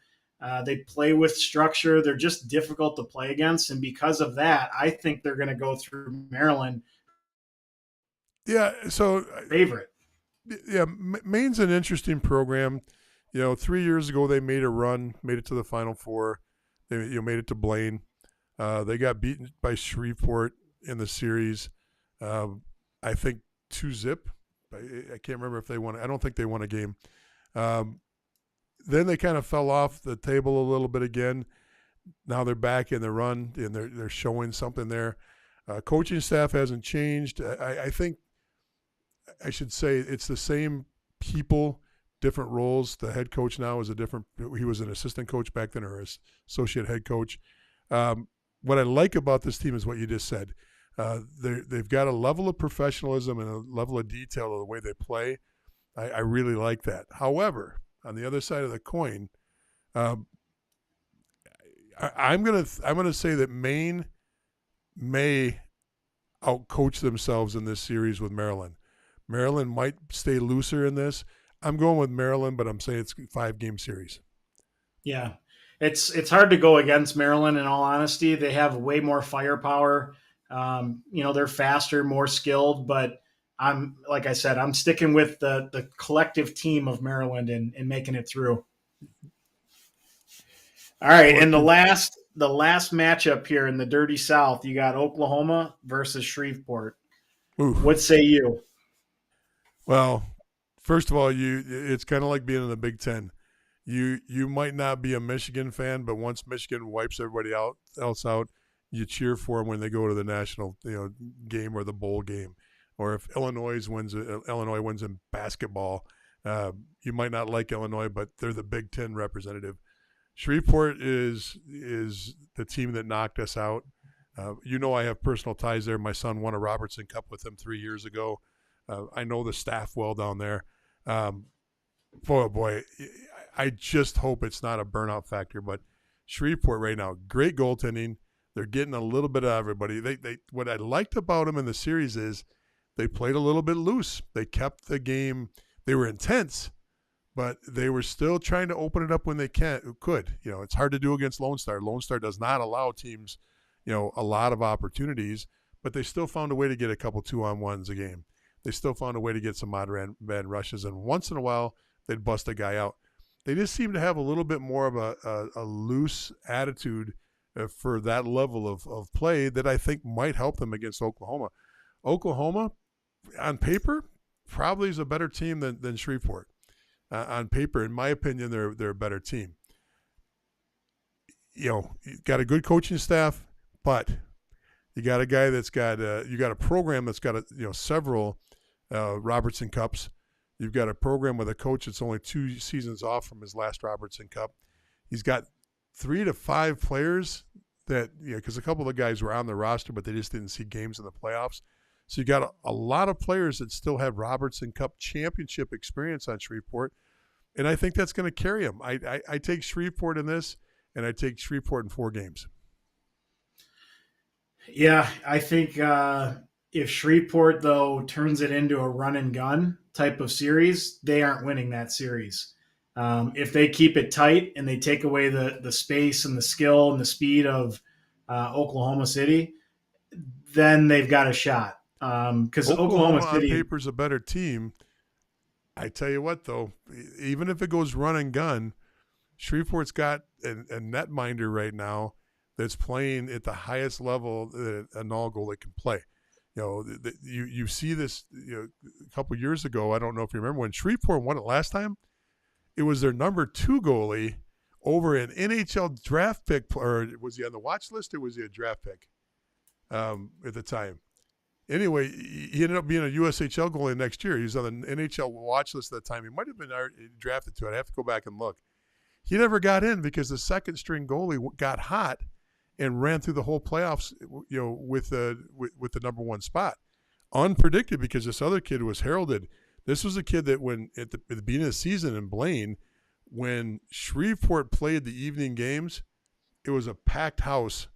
They play with structure. They're just difficult to play against. And because of that, I think they're going to go through Maryland. Yeah, so Favorite. yeah, Maine's an interesting program. 3 years ago they made a run, made it to the Final Four. They made it to Blaine. They got beaten by Shreveport in the series. I think 2-0. I can't remember if they won. I don't think they won a game. Then they kind of fell off the table a little bit again. Now they're back in the run, and they're showing something there. Coaching staff hasn't changed. I think I should say it's the same people, different roles. The head coach now is he was an assistant coach back then, or associate head coach. What I like about this team is what you just said. They've got a level of professionalism and a level of detail of the way they play. I really like that. However, on the other side of the coin, I'm gonna say that Maine may outcoach themselves in this series with Maryland. Maryland might stay looser in this. I'm going with Maryland, but I'm saying it's a 5-game series. Yeah. It's hard to go against Maryland, in all honesty. They have way more firepower. They're faster, more skilled, but like I said, I'm sticking with the collective team of Maryland and making it through. All right, and the last matchup here in the Dirty South, you got Oklahoma versus Shreveport. Oof. What say you? Well, first of all, it's kind of like being in the Big Ten. You might not be a Michigan fan, but once Michigan wipes everybody else out, you cheer for them when they go to the national game or the bowl game. Or if Illinois wins in basketball, you might not like Illinois, but they're the Big Ten representative. Shreveport is the team that knocked us out. I have personal ties there. My son won a Robertson Cup with them 3 years ago. I know the staff well down there. Boy, I just hope it's not a burnout factor. But Shreveport right now, great goaltending. They're getting a little bit of everybody. They what I liked about them in the series is they played a little bit loose. They kept the game. They were intense, but they were still trying to open it up when they could. It's hard to do against Lone Star. Lone Star does not allow teams, a lot of opportunities, but they still found a way to get a couple 2-on-1s a game. They still found a way to get some odd man rushes, and once in a while they'd bust a guy out. They just seem to have a little bit more of a loose attitude for that level of play that I think might help them against Oklahoma. Oklahoma, on paper, probably is a better team than Shreveport. On paper, in my opinion, they're a better team. You got a good coaching staff, but you got a guy that's got you got a program that's got several Robertson Cups. You've got a program with a coach that's only 2 seasons off from his last Robertson Cup. He's got 3 to 5 players that because a couple of the guys were on the roster, but they just didn't see games in the playoffs. So you got a lot of players that still have Robertson Cup championship experience on Shreveport, and I think that's going to carry them. I take Shreveport in this, and I take Shreveport in 4 games. Yeah, I think if Shreveport, though, turns it into a run and gun type of series, they aren't winning that series. If they keep it tight and they take away the space and the skill and the speed of Oklahoma City, then they've got a shot. because Oklahoma on City paper is a better team. I tell you what, though, even if it goes run and gun, Shreveport's got a netminder right now that's playing at the highest level that a NAHL goalie can play. You see this a couple years ago. I don't know if you remember when Shreveport won it last time. It was their number 2 goalie over an NHL draft pick, or was he on the watch list or was he a draft pick at the time? Anyway, he ended up being a USHL goalie next year. He was on the NHL watch list at the time. He might have been drafted to it. I have to go back and look. He never got in because the second string goalie got hot and ran through the whole playoffs, with the number 1 spot. Unpredicted because this other kid was heralded. This was a kid that when at the beginning of the season in Blaine, when Shreveport played the evening games, it was a packed house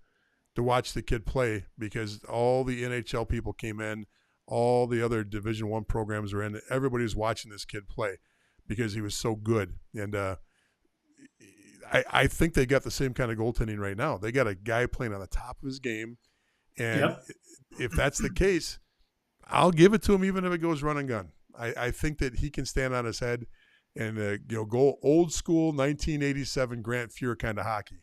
to watch the kid play because all the NHL people came in, all the other Division I programs were in. Everybody was watching this kid play because he was so good. And I think they got the same kind of goaltending right now. They got a guy playing on the top of his game. And if that's the case, I'll give it to him even if it goes run and gun. I think that he can stand on his head and go old school 1987 Grant Fuhr kind of hockey.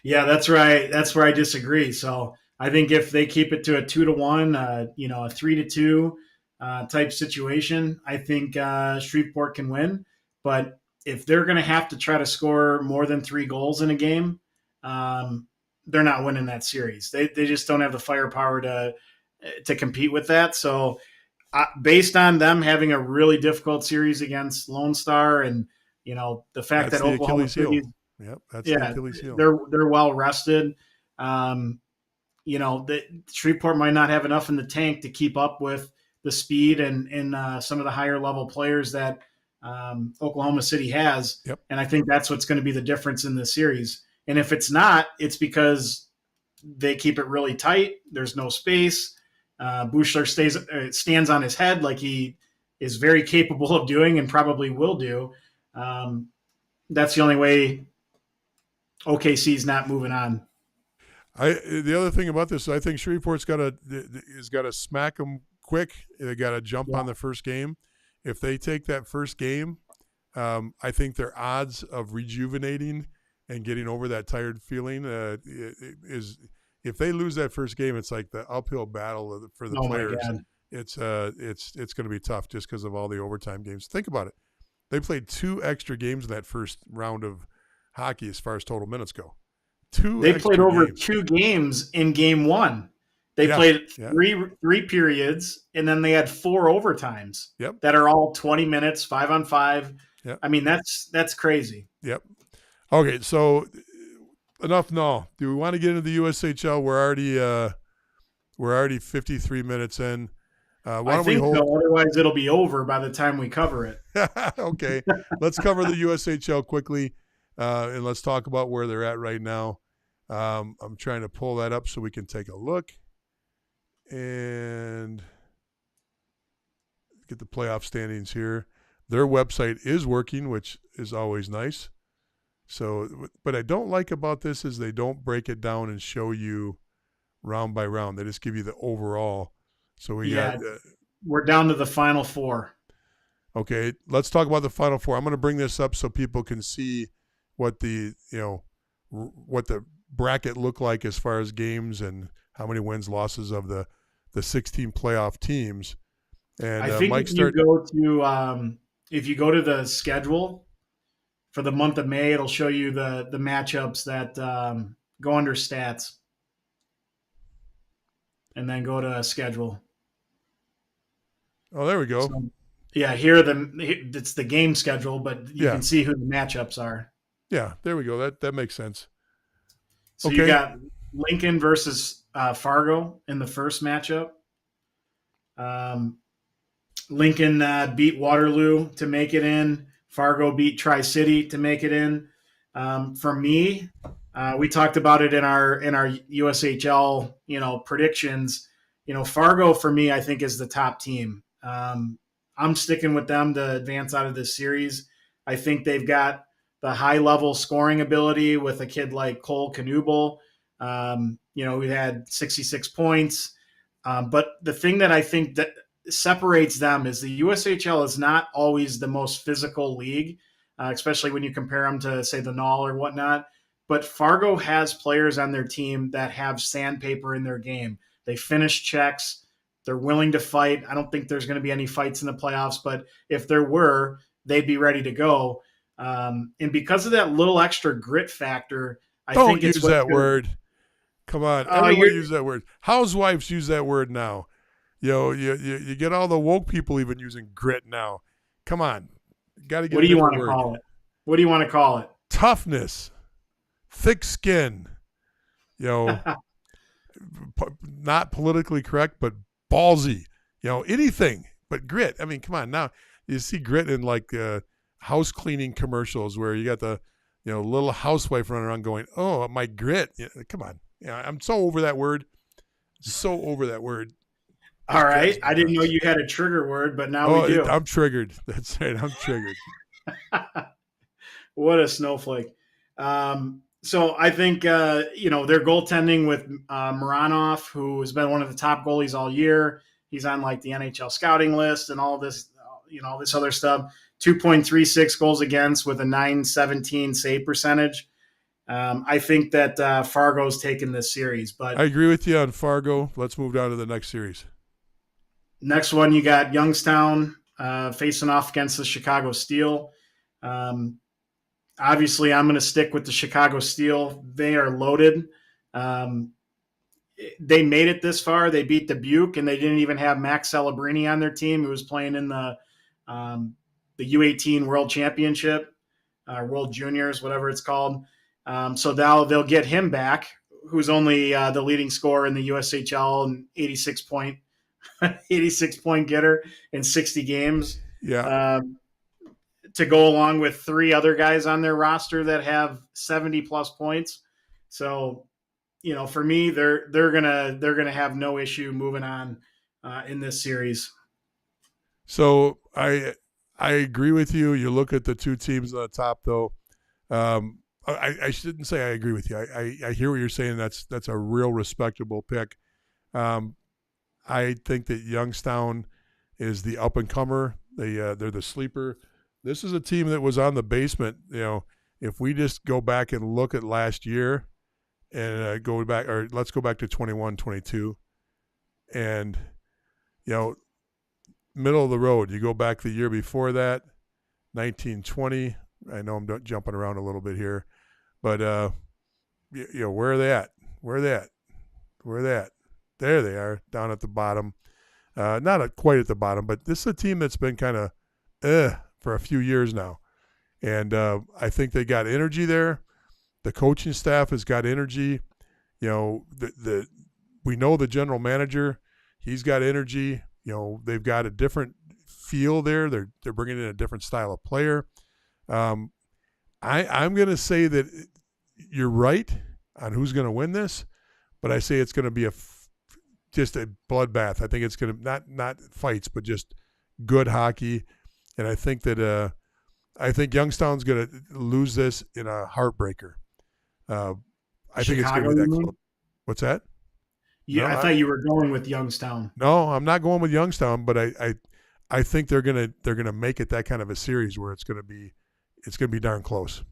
Yeah, that's right. That's where I disagree. So I think if they keep it to a 2-1, a 3-2 type situation, I think Shreveport can win. But if they're going to have to try to score more than 3 goals in a game, they're not winning that series. They just don't have the firepower to compete with that. So based on them having a really difficult series against Lone Star, and the fact that Oklahoma City, the Achilles heel. They're well rested. Shreveport might not have enough in the tank to keep up with the speed and some of the higher level players that Oklahoma City has. Yep. And I think that's what's going to be the difference in this series. And if it's not, it's because they keep it really tight. There's no space. Buechler stands on his head like he is very capable of doing and probably will do. That's the only way OKC's not moving on. The other thing about this, I think Shreveport's got to smack them quick. They got to jump on the first game. If they take that first game, I think their odds of rejuvenating and getting over that tired feeling is. If they lose that first game, it's like the uphill battle for the players. It's going to be tough just because of all the overtime games. Think about it. They played 2 extra games in that first round of hockey as far as total minutes go. They played over games. 2 games in game 1. They played three periods, and then they had 4 overtimes that are all 20 minutes, 5-on-5. Yep. I mean, that's crazy. Yep. Okay, so enough. No, do we want to get into the USHL? We're already 53 minutes in. I think so. Otherwise, it'll be over by the time we cover it. Okay, let's cover the USHL quickly, and let's talk about where they're at right now. I'm trying to pull that up so we can take a look and get the playoff standings here. Their website is working, which is always nice. So, but I don't like about this is they don't break it down and show you round by round. They just give you the overall. So we're down to the final 4. Okay, let's talk about the final 4. I'm going to bring this up so people can see what the bracket looked like as far as games and how many wins, losses of the 16 playoff teams. And I think if you go to the schedule for the month of May, it'll show you the matchups that go under stats, and then go to schedule. Oh, there we go. So, here it's the game schedule, but you can see who the matchups are. Yeah, there we go. That makes sense. So you got Lincoln versus Fargo in the first matchup. Lincoln beat Waterloo to make it in. Fargo beat Tri-City to make it in. For me, we talked about it in our USHL, predictions. Fargo for me, I think is the top team. I'm sticking with them to advance out of this series. I think they've got the high level scoring ability with a kid like Cole Knubel, who had 66 points. But the thing that I think that separates them is the USHL is not always the most physical league, especially when you compare them to, say, the NAHL or whatnot. But Fargo has players on their team that have sandpaper in their game. They finish checks. They're willing to fight. I don't think there's going to be any fights in the playoffs, but if there were, they'd be ready to go. And because of that little extra grit factor, I think it's use that word. Come on, everybody use that word. Housewives use that word now. You get all the woke people even using grit now. Come on, got to get. What do you want to call it? What do you want to call it? Toughness, thick skin. Not politically correct, but ballsy. Anything but grit. I mean, come on. Now you see grit in like house cleaning commercials where you got the little housewife running around going, "Oh, my grit." Come on. I'm so over that word. So over that word. All right. I didn't know you had a trigger word, but now we do. I'm triggered. That's right. I'm triggered. What a snowflake. So I think, their goaltending with Moranov, who has been one of the top goalies all year. He's on like the NHL scouting list and all this, this other stuff. 2.36 goals against with a .917 save percentage. I think that Fargo's taken this series. But I agree with you on Fargo. Let's move down to the next series. Next one, you got Youngstown facing off against the Chicago Steel. Obviously, I'm going to stick with the Chicago Steel. They are loaded. They made it this far. They beat Dubuque, and they didn't even have Max Celebrini on their team, who was playing in the U18 World Championship, World Juniors, whatever it's called. So now they'll get him back, who's only the leading scorer in the USHL and 86 point getter in 60 games. Yeah. To go along with 3 other guys on their roster that have 70 plus points. So, for me, they're gonna have no issue moving on in this series. So I agree with you. You look at the 2 teams on the top, though. I shouldn't say I agree with you. I hear what you're saying. That's a real respectable pick. I think that Youngstown is the up and comer. They're the sleeper. This is a team that was on the basement. If we just go back and look at last year, and let's go back to 21-22, and middle of the road. You go back the year before that, 19-20. I know I'm jumping around a little bit here, but where are they at? Where are they at? There they are, down at the bottom. Not quite at the bottom, but this is a team that's been kind of for a few years now. And I think they got energy there. The coaching staff has got energy. We know the general manager. He's got energy. They've got a different feel there. They're bringing in a different style of player. I'm going to say that you're right on who's going to win this, but I say it's going to be just a bloodbath. I think it's going to not fights, but just good hockey. And I think that Youngstown's going to lose this in a heartbreaker. I think it's going to be that close. What's that? Yeah, I thought you were going with Youngstown. No, I'm not going with Youngstown, but I think they're gonna make it that kind of a series where it's gonna be darn close.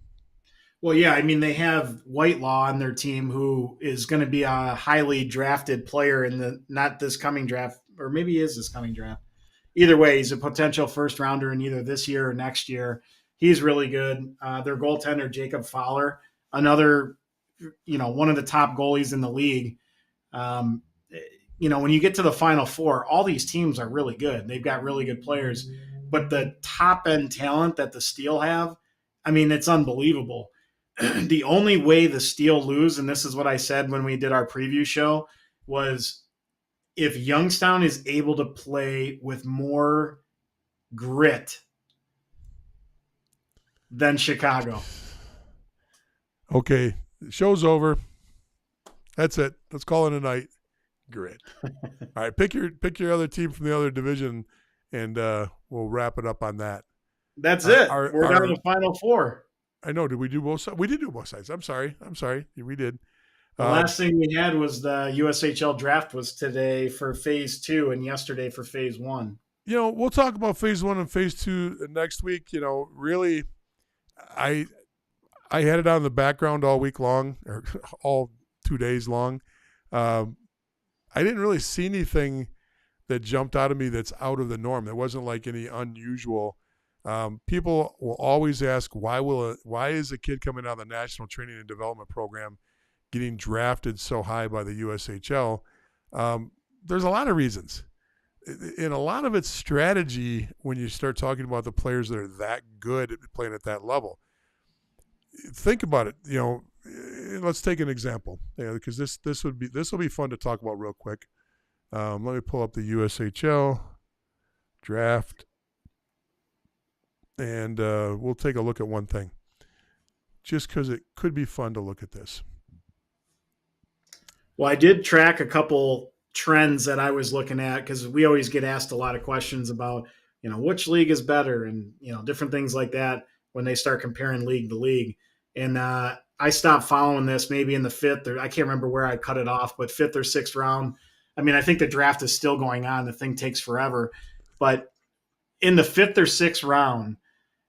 Well, yeah, I mean they have Whitelaw on their team, who is going to be a highly drafted player in not this coming draft, or maybe he is this coming draft. Either way, he's a potential first rounder in either this year or next year. He's really good. Their goaltender, Jacob Fowler, another, one of the top goalies in the league. When you get to the Final Four, all these teams are really good. They've got really good players, but the top end talent that the Steel have, I mean, it's unbelievable. The only way the Steel lose, and this is what I said when we did our preview show, was if Youngstown is able to play with more grit than Chicago. Okay, the show's over. That's it. Let's call it a night. Grit. All right, pick your other team from the other division, and we'll wrap it up on that. That's it. We're down to the Final Four. I know. Did we do both sides? We did do both sides. I'm sorry. We did. The last thing we had was the USHL draft was today for phase 2 and yesterday for phase 1. We'll talk about phase 1 and phase 2 next week. Really, I had it on the background all week long, or all 2 days long. I didn't really see anything that jumped out of me that's out of the norm. There wasn't like any unusual. People will always ask, why is a kid coming out of the National Training and Development Program getting drafted so high by the USHL? There's a lot of reasons. And a lot of it's strategy when you start talking about the players that are that good at playing at that level. Think about it. Let's take an example, because this will be fun to talk about real quick. Let me pull up the USHL draft, and we'll take a look at one thing, just because it could be fun to look at this. Well, I did track a couple trends that I was looking at, because we always get asked a lot of questions about, which league is better and, different things like that when they start comparing league to league. And I stopped following this maybe in the 5th, or I can't remember where I cut it off, but 5th or 6th round. I mean, I think the draft is still going on. The thing takes forever. But in the 5th or 6th round,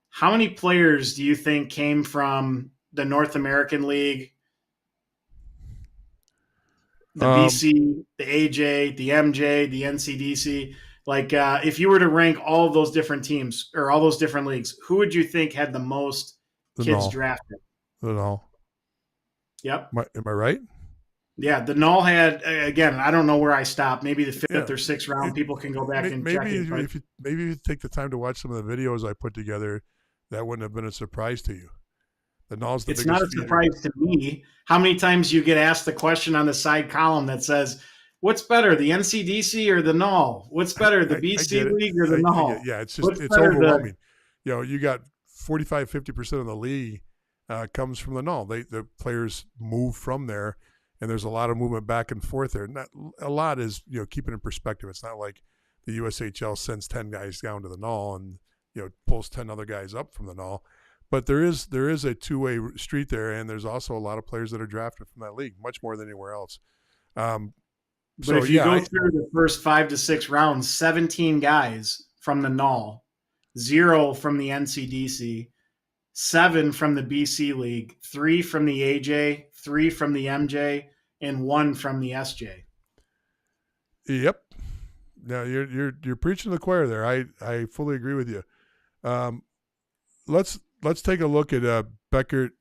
how many players do you think came from the North American League, the BC, the AJ, the MJ, the NCDC? Like, if you were to rank all of those different teams or all those different leagues, who would you think had the most kids drafted? The NAHL. Yep. Am I right? Yeah, the NAHL had, again, I don't know where I stopped. Maybe the 5th or 6th round. People can go back and check it. Maybe if you take the time to watch some of the videos I put together, that wouldn't have been a surprise to you. The NAHL's the biggest. It's not a surprise to me. How many times you get asked the question on the side column that says, what's better, the NCDC or the NAHL? What's better, the BC League or the NAHL? Yeah, it's overwhelming. You got 45-50% of the league comes from the NAHL. The players move from there, and there's a lot of movement back and forth there. Not a lot is keeping in perspective. It's not like the USHL sends 10 guys down to the NAHL and pulls 10 other guys up from the NAHL. But there is a two-way street there, and there's also a lot of players that are drafted from that league, much more than anywhere else. But if you go through the first 5 to 6 rounds, 17 guys from the NAHL, 0 from the NCDC, 7 from the BC League, 3 from the AJ, 3 from the MJ, and 1 from the SJ. Yep. Now you're preaching to the choir there. I fully agree with you. Let's take a look at Beckett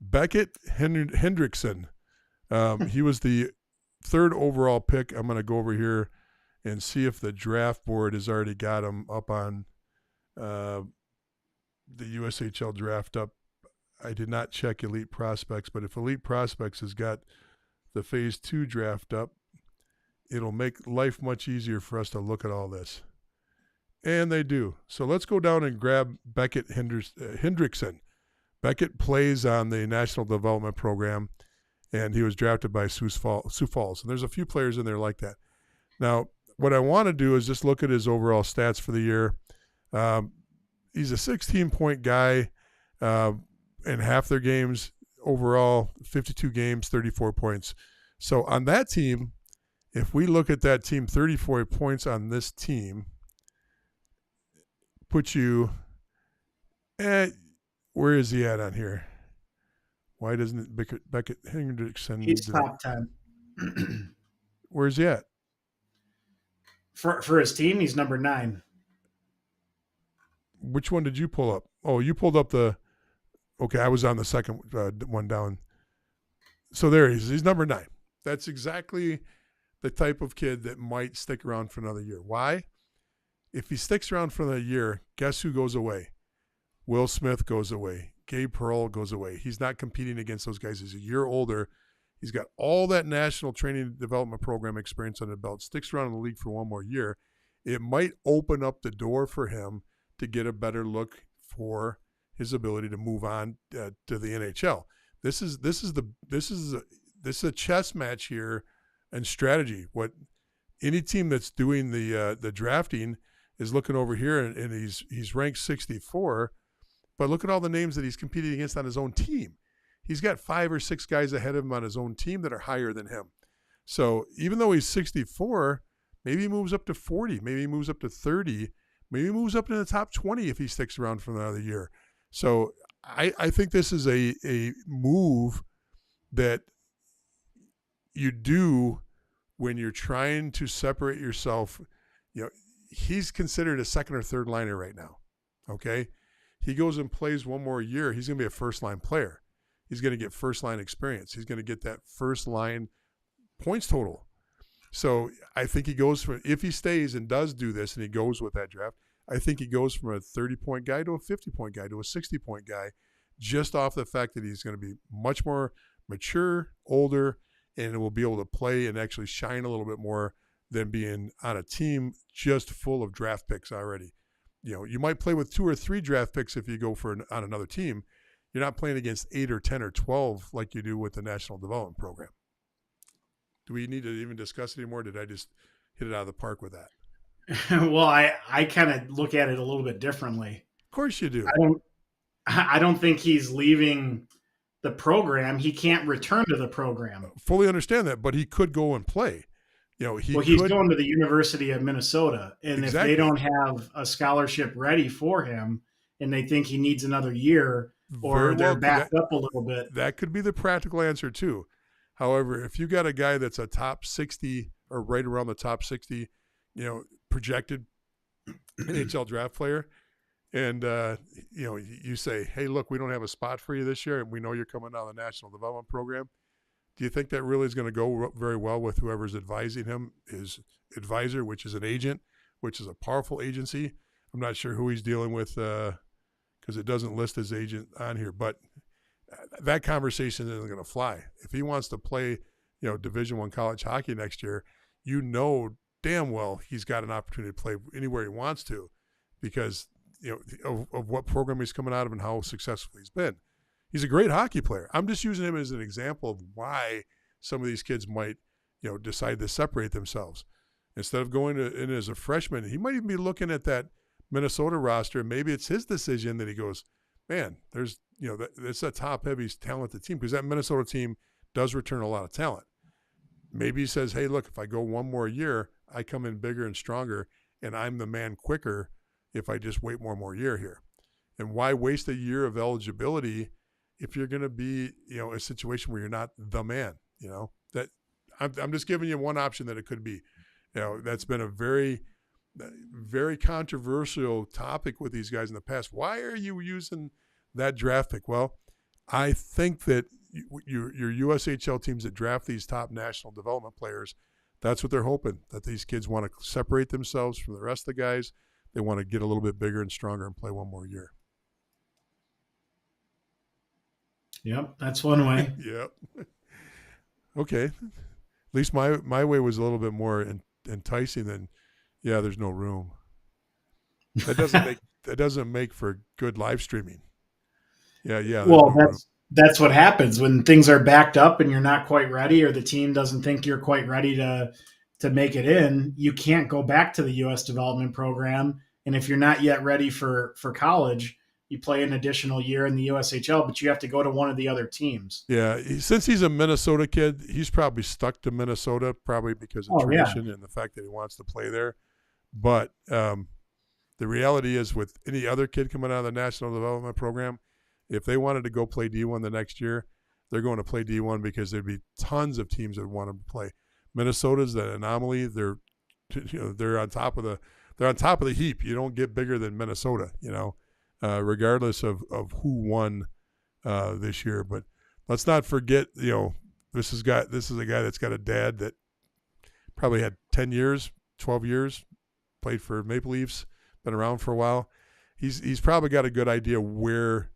Hendrickson. He was the 3rd overall pick. I'm going to go over here and see if the draft board has already got him up on the USHL draft up. I did not check Elite Prospects, but if Elite Prospects has got the phase 2 draft up, it'll make life much easier for us to look at all this. And they do. So let's go down and grab Beckett Hendrickson. Beckett plays on the National Development Program, and he was drafted by Sioux Falls. And there's a few players in there like that. Now, what I want to do is just look at his overall stats for the year. He's a 16-point guy in half their games. Overall, 52 games, 34 points. So on that team, if we look at that team, 34 points on this team puts you at, where is he at on here? Why doesn't it Beckett Hendrickson? He's top 10. Where's he at? For his team, he's number 9. Which one did you pull up? Oh, you pulled up okay, I was on the second one down. So there he is. He's number 9. That's exactly the type of kid that might stick around for another year. Why? If he sticks around for another year, guess who goes away? Will Smith goes away. Gabe Pearl goes away. He's not competing against those guys. He's a year older. He's got all that National Training and Development Program experience on the belt. Sticks around in the league for one more year. It might open up the door for him to get a better look for his ability to move on to the NHL. This is a chess match here and strategy. What any team that's doing the drafting is looking over here, and he's ranked 64, but look at all the names that he's competing against on his own team. he's got 5 or 6 guys ahead of him on his own team that are higher than him. So even though he's 64, maybe he moves up to 40, maybe he moves up to 30, maybe he moves up to the top 20 if he sticks around for another year. So I think this is a move that you do when you're trying to separate yourself. He's considered a second or third liner right now. Okay. He goes and plays one more year. He's going to be a first line player. He's going to get first line experience. He's going to get that first line points total. So I think he goes from, if he stays and does do this and he goes with that draft, I think he goes from a 30-point guy to a 50-point guy to a 60-point guy, just off the fact that he's going to be much more mature, older, and will be able to play and actually shine a little bit more than being on a team just full of draft picks already. You might play with 2 or 3 draft picks if you go on another team. You're not playing against 8 or 10 or 12 like you do with the National Development Program. Do we need to even discuss it anymore? Did I just hit it out of the park with that? Well, I kind of look at it a little bit differently. Of course you do. I don't think he's leaving the program. He can't return to the program. Fully understand that, but he could go and play. He's going to the University of Minnesota, and Exactly. if they don't have a scholarship ready for him, and they think he needs another year, or they're backed up a little bit, that could be the practical answer too. However, if you got a guy that's a top 60 or right around the top 60, projected NHL draft player, and you say, hey, look, we don't have a spot for you this year, and we know you're coming out of the National Development Program. Do you think that really is going to go very well with whoever's advising him, his advisor, which is an agent, which is a powerful agency? I'm not sure who he's dealing with because it doesn't list his agent on here, but that conversation isn't going to fly. If he wants to play, Division I college hockey next year, damn well he's got an opportunity to play anywhere he wants to, because of what program he's coming out of and how successful he's been. He's a great hockey player. I'm just using him as an example of why some of these kids might, decide to separate themselves. Instead of going in as a freshman, he might even be looking at that Minnesota roster. Maybe it's his decision that he goes, man, there's, it's a top-heavy, talented team, because that Minnesota team does return a lot of talent. Maybe he says, hey, look, if I go one more year, I come in bigger and stronger, and I'm the man quicker if I just wait one more year here. And why waste a year of eligibility if you're going to be, a situation where you're not the man? That I'm just giving you one option that it could be. That's been a very, very controversial topic with these guys in the past. Why are you using that draft pick? Well, I think that your USHL teams that draft these top national development players, that's what they're hoping, that these kids want to separate themselves from the rest of the guys. They want to get a little bit bigger and stronger and play one more year. Yep, that's one way. Yep. Okay. At least my way was a little bit more enticing than, there's no room. That doesn't make for good live streaming. Yeah. Well, that's what happens when things are backed up and you're not quite ready, or the team doesn't think you're quite ready to make it in. You can't go back to the U.S. development program, and if you're not yet ready for college, you play an additional year in the USHL, but you have to go to one of the other teams. Yeah, since he's a Minnesota kid, he's probably stuck to Minnesota, probably because of tradition and the fact that he wants to play there. But the reality is, with any other kid coming out of the National Development Program, if they wanted to go play D1 the next year, they're going to play D1 because there'd be tons of teams that want to play. Minnesota's that anomaly. They're on top of the heap. You don't get bigger than Minnesota, regardless of who won this year. But let's not forget, this is a guy that's got a dad that probably had 10 years, 12 years, played for Maple Leafs, been around for a while. He's probably got a good idea where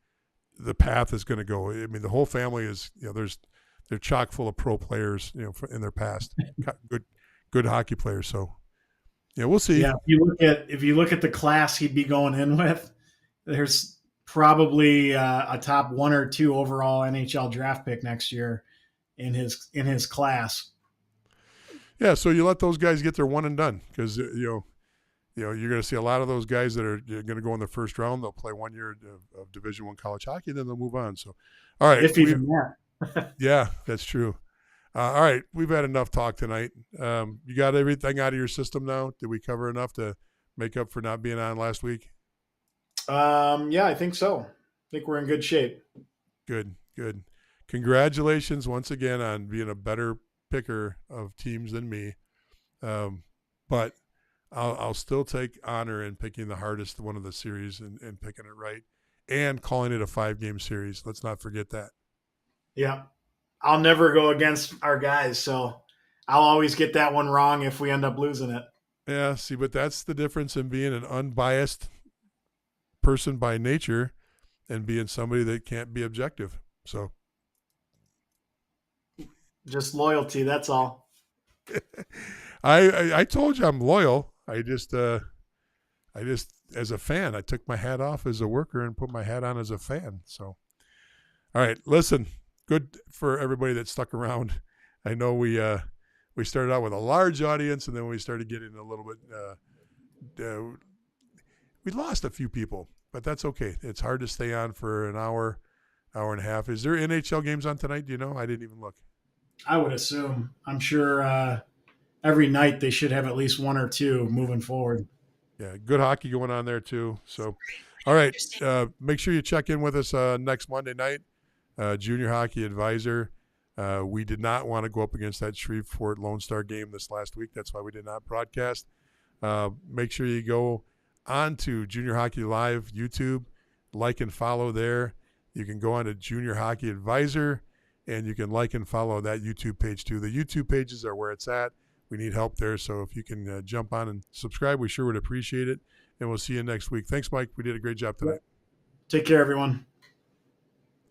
the path is going to go. I mean, the whole family is, they're chock full of pro players, in their past, good hockey players. So, we'll see. Yeah, if you look at the class he'd be going in with, there's probably a top 1 or 2 overall NHL draft pick next year in his class. Yeah, so you let those guys get their one and done, because you're going to see a lot of those guys that are going to go in the first round. They'll play 1 year of Division I college hockey, then they'll move on. So, all right. If even that. Yeah, that's true. All right. We've had enough talk tonight. You got everything out of your system now? Did we cover enough to make up for not being on last week? Yeah, I think so. I think we're in good shape. Good. Congratulations once again on being a better picker of teams than me. But I'll still take honor in picking the hardest one of the series and picking it right and calling it a 5-game series. Let's not forget that. Yeah. I'll never go against our guys, so I'll always get that one wrong if we end up losing it. Yeah, see, but that's the difference in being an unbiased person by nature and being somebody that can't be objective. So just loyalty, that's all. I told you I'm loyal. I just as a fan, I took my hat off as a worker and put my hat on as a fan. So, all right, listen, good for everybody that stuck around. I know we started out with a large audience, and then we started getting a little bit. We lost a few people, but that's okay. It's hard to stay on for an hour and a half. Is there NHL games on tonight? Do you know? I didn't even look. I would assume. I'm sure every night they should have at least 1 or 2 moving forward. Yeah, good hockey going on there too. So, all right, make sure you check in with us next Monday night. Junior Hockey Advisor. We did not want to go up against that Shreveport Lone Star game this last week. That's why we did not broadcast. Make sure you go on to Junior Hockey Live YouTube, like and follow there. You can go on to Junior Hockey Advisor, and you can like and follow that YouTube page too. The YouTube pages are where it's at. We need help there, so if you can jump on and subscribe, we sure would appreciate it. And we'll see you next week. Thanks, Mike. We did a great job tonight. Take care, everyone.